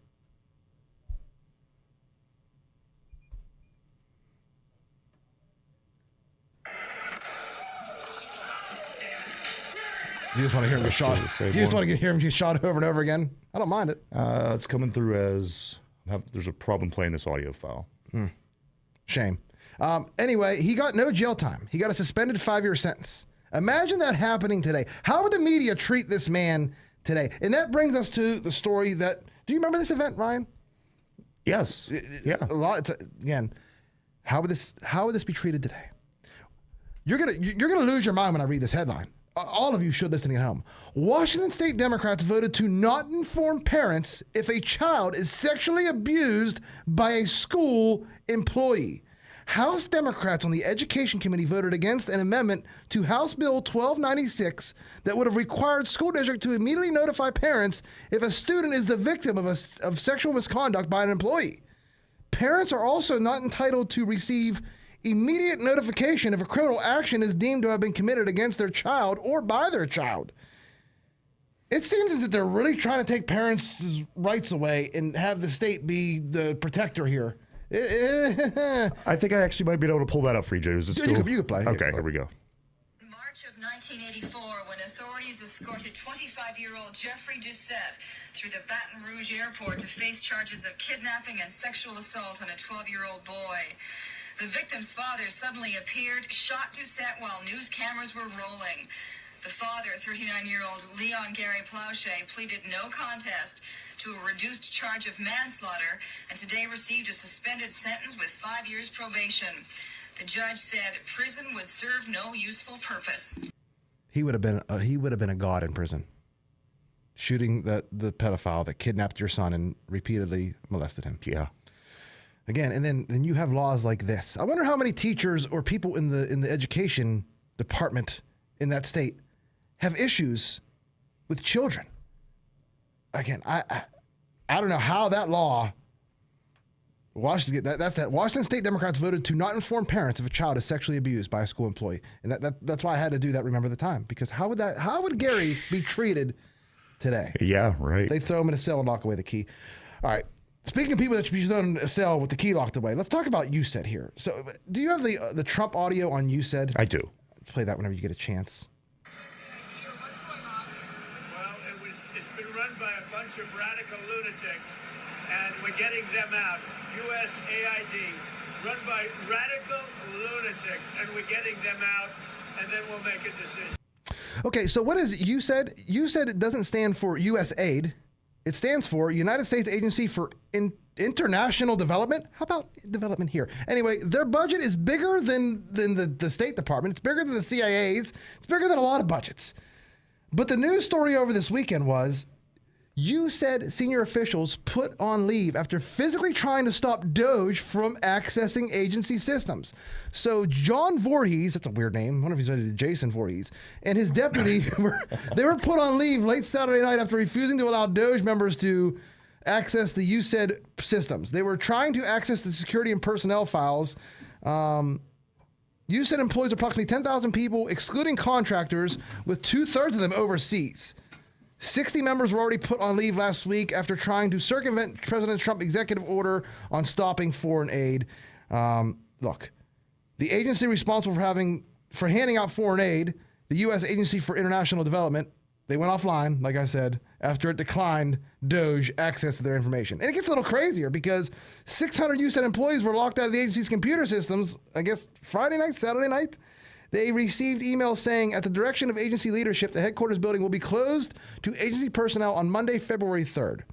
You just want to hear him get shot. You just want to hear him get shot over and over again. I don't mind it. It's coming through as there's a problem playing this audio file. Shame. Anyway, he got no jail time. He got a suspended 5-year sentence. Imagine that happening today. How would the media treat this man today? And that brings us to the story that. Do you remember this event, Ryan? Yes. Yeah. Again, how would this be treated today? You're gonna lose your mind when I read this headline. All of you should listen at home. Washington State Democrats voted to not inform parents if a child is sexually abused by a school employee. House Democrats on the Education Committee voted against an amendment to House Bill 1296 that would have required school districts to immediately notify parents if a student is the victim of sexual misconduct by an employee. Parents are also not entitled to receive immediate notification if a criminal action is deemed to have been committed against their child or by their child. It seems as if they're really trying to take parents' rights away and have the state be the protector here. I think I actually might be able to pull that up for you, Jay. Is it still? You can play. Okay, here we go. March of 1984, when authorities escorted 25-year-old Jeffrey Doucette through the Baton Rouge airport to face charges of kidnapping and sexual assault on a 12-year-old boy. The victim's father suddenly appeared, shot Doucette while news cameras were rolling. The father, 39-year-old Leon Gary Plauche, pleaded no contest to a reduced charge of manslaughter and today received a suspended sentence with 5 years probation. The judge said prison would serve no useful purpose. he would have been a god in prison. Shooting the pedophile that kidnapped your son and repeatedly molested him. Yeah. Again, and then you have laws like this. I wonder how many teachers or people in the education department in that state have issues with children. Again, I don't know how that law. Washington State Democrats voted to not inform parents if a child is sexually abused by a school employee, and that's why I had to do that. Remember the time, because how would Gary be treated today? Yeah, right. They throw him in a cell and lock away the key. All right. Speaking of people that should be thrown in a cell with the key locked away, let's talk about USAID here. So, do you have the Trump audio on USAID? I do. Play that whenever you get a chance. Well, it's been run by a bunch of radical lunatics, and we're getting them out. USAID, run by radical lunatics, and we're getting them out, and then we'll make a decision. Okay, so what is USAID? USAID doesn't stand for USAID. It stands for United States Agency for International Development. How about development here? Anyway, their budget is bigger than the State Department. It's bigger than the CIA's. It's bigger than a lot of budgets. But the news story over this weekend was USAID senior officials put on leave after physically trying to stop Doge from accessing agency systems. So John Voorhees, that's a weird name. I wonder if he's related to Jason Voorhees, and his deputy were put on leave late Saturday night after refusing to allow Doge members to access the USAID systems. They were trying to access the security and personnel files. USAID employs approximately 10,000 people, excluding contractors, with 2/3 of them overseas. 60 members were already put on leave last week after trying to circumvent President Trump's executive order on stopping foreign aid. Look, the agency responsible for handing out foreign aid, the U.S. Agency for International Development, they went offline, like I said, after it declined Doge access to their information. And it gets a little crazier because 600 USAID employees were locked out of the agency's computer systems, I guess, Friday night, Saturday night. They received emails saying, at the direction of agency leadership, the headquarters building will be closed to agency personnel on Monday, February 3rd.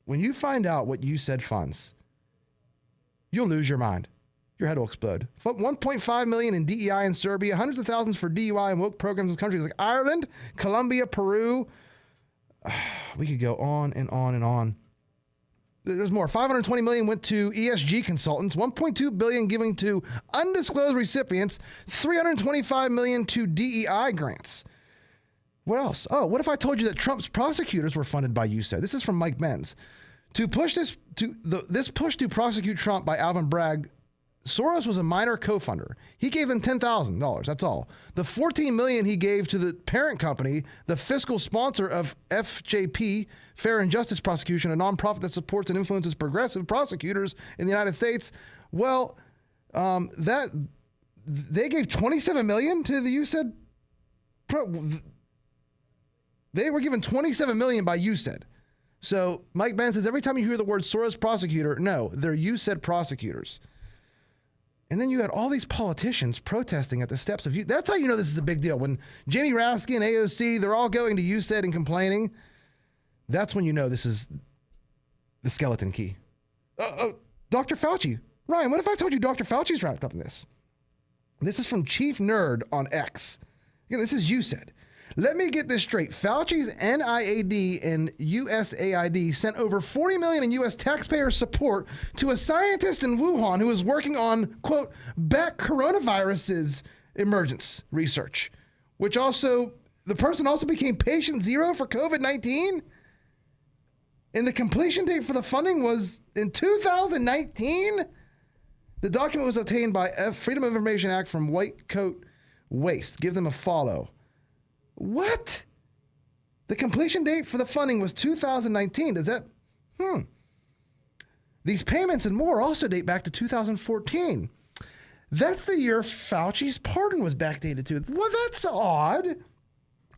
When you find out what USAID funds, you'll lose your mind. Your head will explode. $1.5 million in DEI in Serbia, hundreds of thousands for DUI and woke programs in countries like Ireland, Colombia, Peru. We could go on and on and on. There's more. $520 million went to ESG consultants, $1.2 billion giving to undisclosed recipients, $325 million to DEI grants. What else? Oh, what if I told you that Trump's prosecutors were funded by USAID? This is from Mike Benz. This push to prosecute Trump by Alvin Bragg, Soros was a minor co-funder. He gave them $10,000. That's all. The $14 million he gave to the parent company, the fiscal sponsor of FJP, Fair and Justice Prosecution, a nonprofit that supports and influences progressive prosecutors in the United States. Well, they gave $27 million to the USAID. They were given $27 million by USAID. So Mike Benz says every time you hear the word Soros prosecutor, no, they're USAID prosecutors. And then you had all these politicians protesting at the steps of you. That's how you know this is a big deal. When Jamie Raskin, AOC, they're all going to USAID and complaining. That's when you know this is the skeleton key. Dr. Fauci. Ryan, what if I told you Dr. Fauci's wrapped up in this? This is from Chief Nerd on X. Again, this is USAID. Let me get this straight. Fauci's NIAID and USAID sent over $40 million in U.S. taxpayer support to a scientist in Wuhan who is working on, quote, bat coronaviruses emergence research, which also, the person also became patient zero for COVID-19. And the completion date for the funding was in 2019. The document was obtained by Freedom of Information Act from White Coat Waste. Give them a follow. What? The completion date for the funding was 2019. Does that? These payments and more also date back to 2014. That's the year Fauci's pardon was backdated to. Well, that's odd.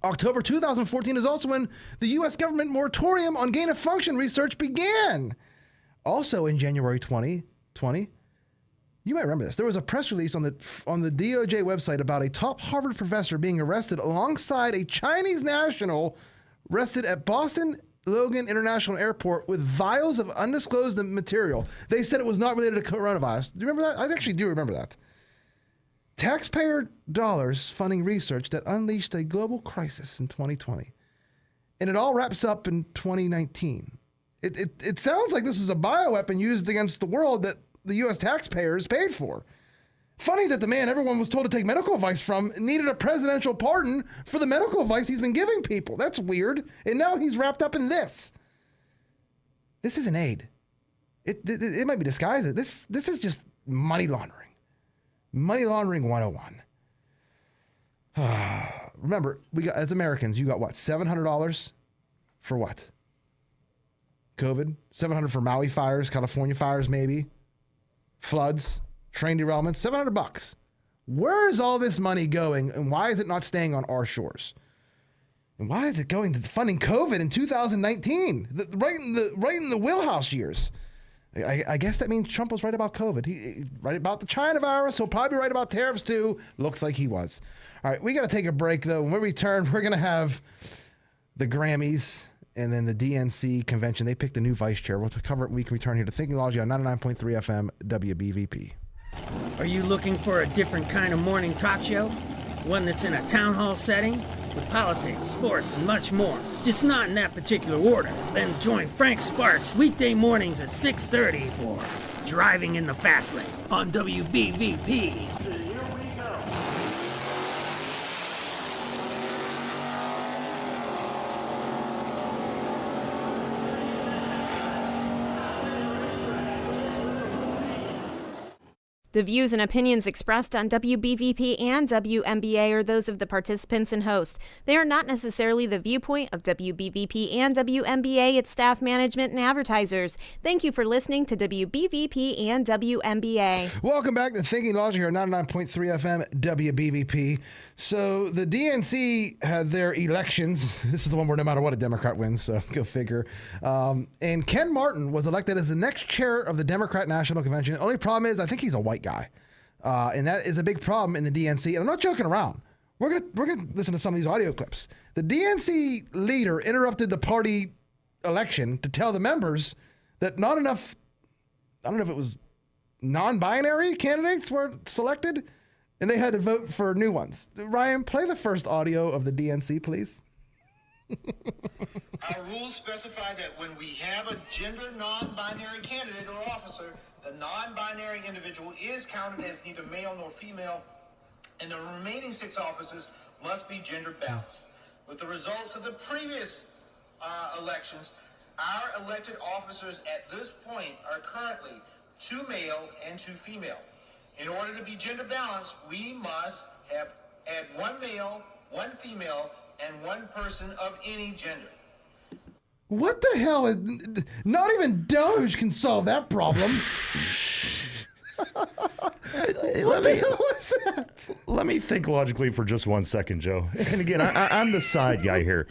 October 2014 is also when the U.S. government moratorium on gain-of-function research began. Also in January 2020, you might remember this. There was a press release on the DOJ website about a top Harvard professor being arrested alongside a Chinese national arrested at Boston Logan International Airport with vials of undisclosed material. They said it was not related to coronavirus. Do you remember that? I actually do remember that. taxpayer dollars funding research that unleashed a global crisis in 2020. And it all wraps up in 2019. It sounds like this is a bioweapon used against the world that the U.S. taxpayers paid for. Funny that the man everyone was told to take medical advice from needed a presidential pardon for the medical advice he's been giving people. That's weird. And now he's wrapped up in this. This isn't aid. It might be disguised. This is just money laundering. Money laundering 101. Remember, we got, as Americans, you got what? $700 for what? COVID? $700 for Maui fires, California fires maybe. Floods, train derailments, $700. Where is all this money going, and why is it not staying on our shores? And why is it going to funding COVID in 2019? Right in the wheelhouse years. I guess that means Trump was right about COVID. He right about the China virus. He'll probably be right about tariffs too. Looks like he was. All right, we got to take a break though. When we return, we're gonna have the Grammys and then the DNC convention. They picked a new vice chair. We'll cover it when we can return here to Thinking Logic on 99.3 FM WBVP. Are you looking for a different kind of morning talk show? One that's in a town hall setting with politics, sports, and much more. Just not in that particular order. Then join Frank Sparks weekday mornings at 6:30 for Driving in the Fast Lane on WBVP. The views and opinions expressed on WBVP and WMBA are those of the participants and host. They are not necessarily the viewpoint of WBVP and WMBA, its staff, management, and advertisers. Thank you for listening to WBVP and WMBA. Welcome back to Thinking Logic here on 99.3 FM WBVP. So the DNC had their elections. This is the one where no matter what a Democrat wins, so go figure. And Ken Martin was elected as the next chair of the Democrat National Convention. The only problem is I think he's a white guy. And that is a big problem in the DNC. And I'm not joking around. We're gonna listen to some of these audio clips. The DNC leader interrupted the party election to tell the members that not enough, I don't know if it was non-binary candidates were selected, and they had to vote for new ones. Ryan, play the first audio of the DNC, please. Our rules specify that when we have a gender non-binary candidate or officer, the non-binary individual is counted as neither male nor female, and the remaining 6 officers must be gender balanced. With the results of the previous elections, our elected officers at this point are currently 2 male and 2 female. In order to be gender balanced, we must add 1 male, 1 female, and 1 person of any gender. What the hell? Not even Doge can solve that problem. Let me think logically for just 1 second, Joe. And again, I'm the side guy here.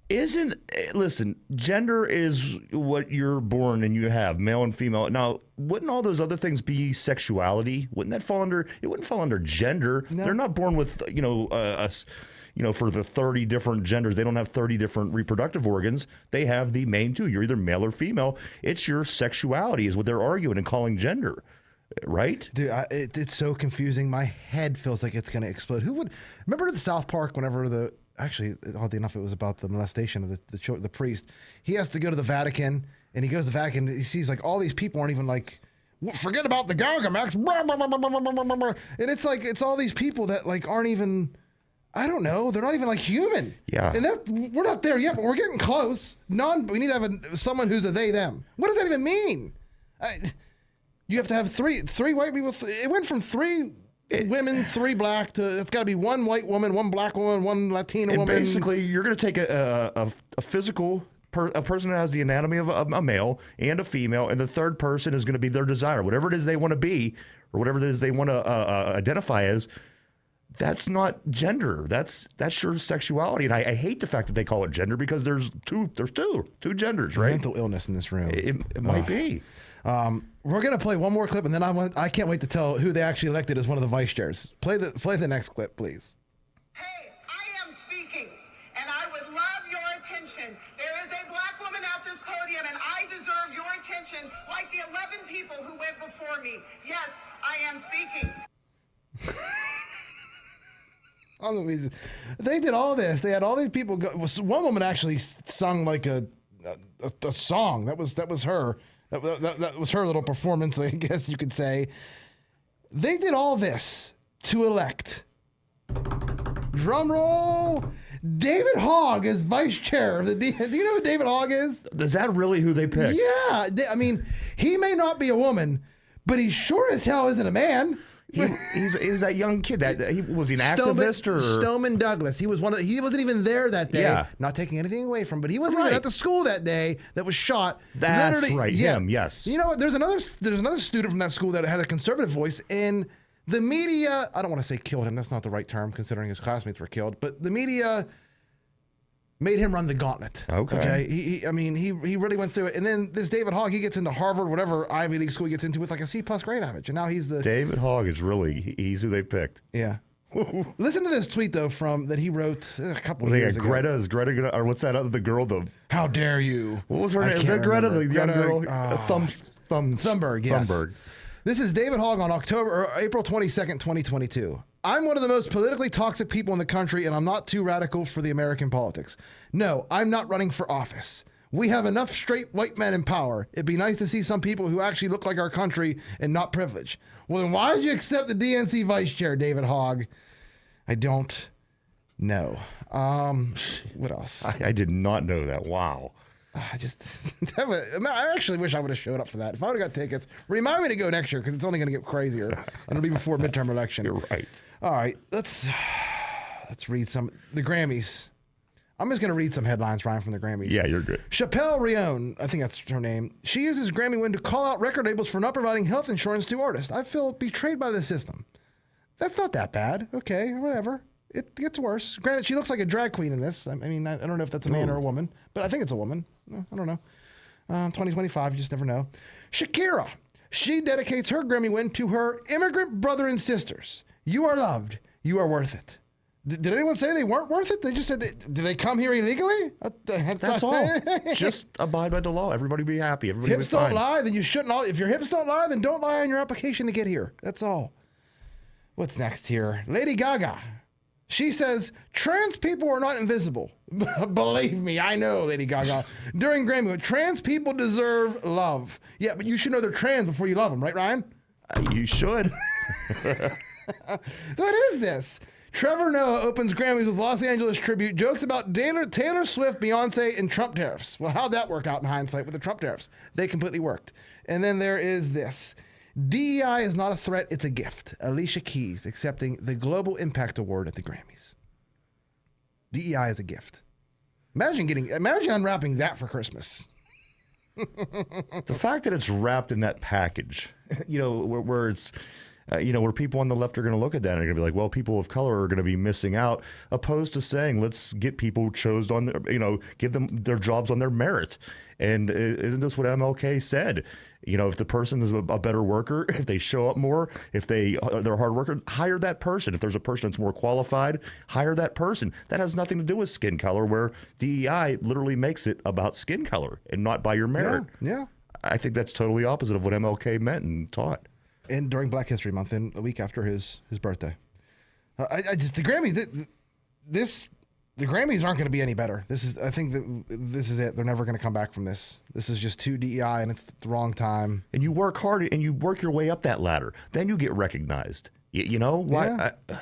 Listen, gender is what you're born and you have, male and female. Now, wouldn't all those other things be sexuality? Wouldn't that fall under, it wouldn't fall under gender. No. They're not born with, for the 30 different genders. They don't have 30 different reproductive organs. They have the main 2. You're either male or female. It's your sexuality is what they're arguing and calling gender. Right? Dude, it's so confusing. My head feels like it's going to explode. Who would remember the South Park whenever actually, oddly enough, it was about the molestation of the priest. He has to go to the Vatican, and he goes to the Vatican. He sees like all these people aren't even like, forget about the Gargamax. And it's like, it's all these people that like aren't even, I don't know. They're not even like human. Yeah. And we're not there yet, but we're getting close. We need to have someone who's a they, them. What does that even mean? You have to have three white people. It went from 3 women, 3 black to, it's got to be 1 white woman, 1 black woman, 1 Latina woman. Basically, you're going to take a physical, a person who has the anatomy of a male and a female, and the third person is going to be their desire. Whatever it is they want to be, or whatever it is they want to identify as, that's not gender. That's your sexuality. And I hate the fact that they call it gender because there's two genders, right? Mental illness in this room. It might be. We're gonna play one more clip, and then I can't wait to tell who they actually elected as one of the vice chairs. Play the next clip, please. Hey, I am speaking, and I would love your attention. There is a black woman at this podium, and I deserve your attention, like the 11 people who went before me. Yes, I am speaking. They did all this. They had all these people go. One woman actually sung like a song. That was her. That was her little performance, I guess you could say. They did all this to elect, drum roll, David Hogg as vice chair of the do you know who David Hogg is? Is that really who they picked? Yeah. I mean, he may not be a woman, but he sure as hell isn't a man. He's that young kid. Was he an activist or Stoneman Douglas? He was one of. He wasn't even there that day. Yeah. Not taking anything away from, but he wasn't even at the school that day that was shot. That's Literally, right. Yeah. Him. Yes. You know what? There's another student from that school that had a conservative voice, and the media. I don't want to say killed him. That's not the right term, considering his classmates were killed. But the media made him run the gauntlet. Okay. He really went through it. And then this David Hogg, he gets into Harvard, whatever Ivy League school he gets into, with like a C+ grade average. And now he's the... David Hogg is really, he's who they picked. Yeah. Listen to this tweet, though, that he wrote a couple of years ago. Greta, is Greta gonna, or what's that other, the girl, How dare you? What was her name? Was that Greta, the young girl? Thunberg, yes. Thunberg. This is David Hogg on April 22nd, 2022. I'm one of the most politically toxic people in the country, and I'm not too radical for the American politics. No, I'm not running for office. We have enough straight white men in power. It'd be nice to see some people who actually look like our country and not privileged. Well, then why did you accept the DNC vice chair, David Hogg? I don't know. What else? I did not know that. Wow. I actually wish I would have showed up for that. If I would have got tickets, remind me to go next year, because it's only going to get crazier. And it'll be before midterm election. You're right. All right, let's read the Grammys. I'm just going to read some headlines, Ryan, from the Grammys. Yeah, you're good. Chappelle Rion, I think that's her name. She uses Grammy win to call out record labels for not providing health insurance to artists. I feel betrayed by the system. That's not that bad. Okay, whatever. It gets worse. Granted, she looks like a drag queen in this. I mean, I don't know if that's a man or a woman, but I think it's a woman. I don't know. 2025, you just never know. Shakira. She dedicates her Grammy win to her immigrant brother and sisters. You are loved. You are worth it. Did anyone say they weren't worth it? They just said, did they come here illegally? That's all. Just abide by the law. Everybody be happy. Everybody hips don't lie, then you shouldn't. If your hips don't lie, then don't lie on your application to get here. That's all. What's next here? Lady Gaga. She says, trans people are not invisible. Believe me, I know, Lady Gaga. During Grammy, trans people deserve love. Yeah, but you should know they're trans before you love them, right, Ryan? You should. What is this? Trevor Noah opens Grammys with Los Angeles tribute, jokes about Taylor Swift, Beyonce, and Trump tariffs. Well, how'd that work out in hindsight with the Trump tariffs? They completely worked. And then there is this. DEI is not a threat, it's a gift. Alicia Keys accepting the Global Impact Award at the Grammys. DEI is a gift. Imagine unwrapping that for Christmas. The fact that it's wrapped in that package, where it's, where people on the left are going to look at that and are going to be like, well, people of color are going to be missing out, opposed to saying, let's get people chosen on their, give them their jobs on their merit. And isn't this what MLK said? If the person is a better worker, if they show up more, if they're a hard worker, hire that person. If there's a person that's more qualified, hire that person. That has nothing to do with skin color, where DEI literally makes it about skin color and not by your merit. Yeah. I think that's totally opposite of what MLK meant and taught. And during Black History Month, and a week after his birthday. The Grammys, the Grammys aren't going to be any better. I think this is it. They're never going to come back from this. This is just too DEI, and it's the wrong time. And you work hard, and you work your way up that ladder. Then you get recognized. You know why? Yeah.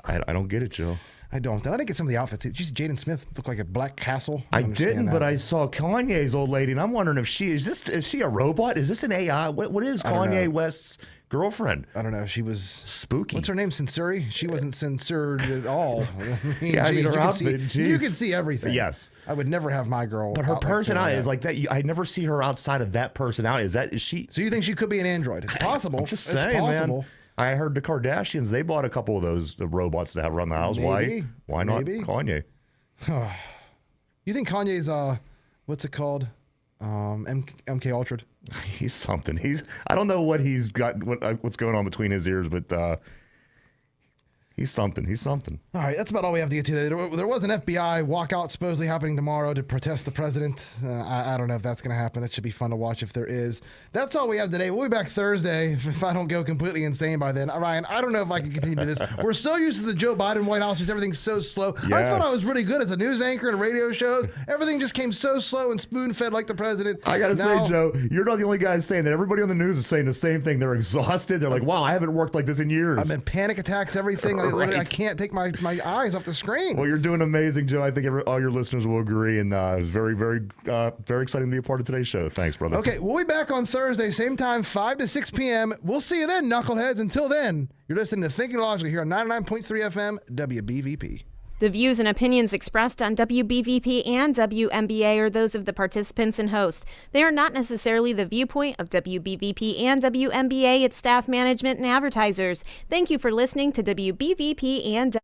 I don't get it, Joe. I don't. And I didn't get some of the outfits. Did you see Jaden Smith look like a black castle? I didn't, but I saw Kanye's old lady, and I'm wondering if is she a robot? Is this an AI? What is Kanye West's girlfriend? I don't know. She was spooky. What's her name? Censuri? She wasn't censored at all. Her outfit. You can see everything. Yes. I would never have my girl. But her personality is like that. I never see her outside of that personality. Is she? So you think she could be an android? It's possible. I'm just saying, man. I heard the Kardashians, they bought a couple of those robots to have run the house. Maybe. Why not Kanye? You think Kanye's, what's it called? MK Ultra? He's something. I don't know what he's got, what's going on between his ears, but He's something. He's something. All right, that's about all we have to get to. There was an FBI walkout supposedly happening tomorrow to protest the president. I don't know if that's going to happen. That should be fun to watch if there is. That's all we have today. We'll be back Thursday if I don't go completely insane by then. Ryan, I don't know if I can continue to do this. We're so used to the Joe Biden White House, just everything's so slow. Yes. I thought I was really good as a news anchor and radio shows. Everything just came so slow and spoon-fed like the president. I got to say, Joe, you're not the only guy saying that. Everybody on the news is saying the same thing. They're exhausted. They're like, wow, I haven't worked like this in years. I've been panic attacks, everything. Right. I can't take my eyes off the screen. Well, you're doing amazing, Joe. I think all your listeners will agree, and it's very, very, very exciting to be a part of today's show. Thanks, brother. Okay, we'll be back on Thursday, same time, 5 to 6 p.m. We'll see you then, knuckleheads. Until then, you're listening to Thinking Logically here on 99.3 FM, WBVP. The views and opinions expressed on WBVP and WMBA are those of the participants and host. They are not necessarily the viewpoint of WBVP and WMBA, its staff, management, and advertisers. Thank you for listening to WBVP and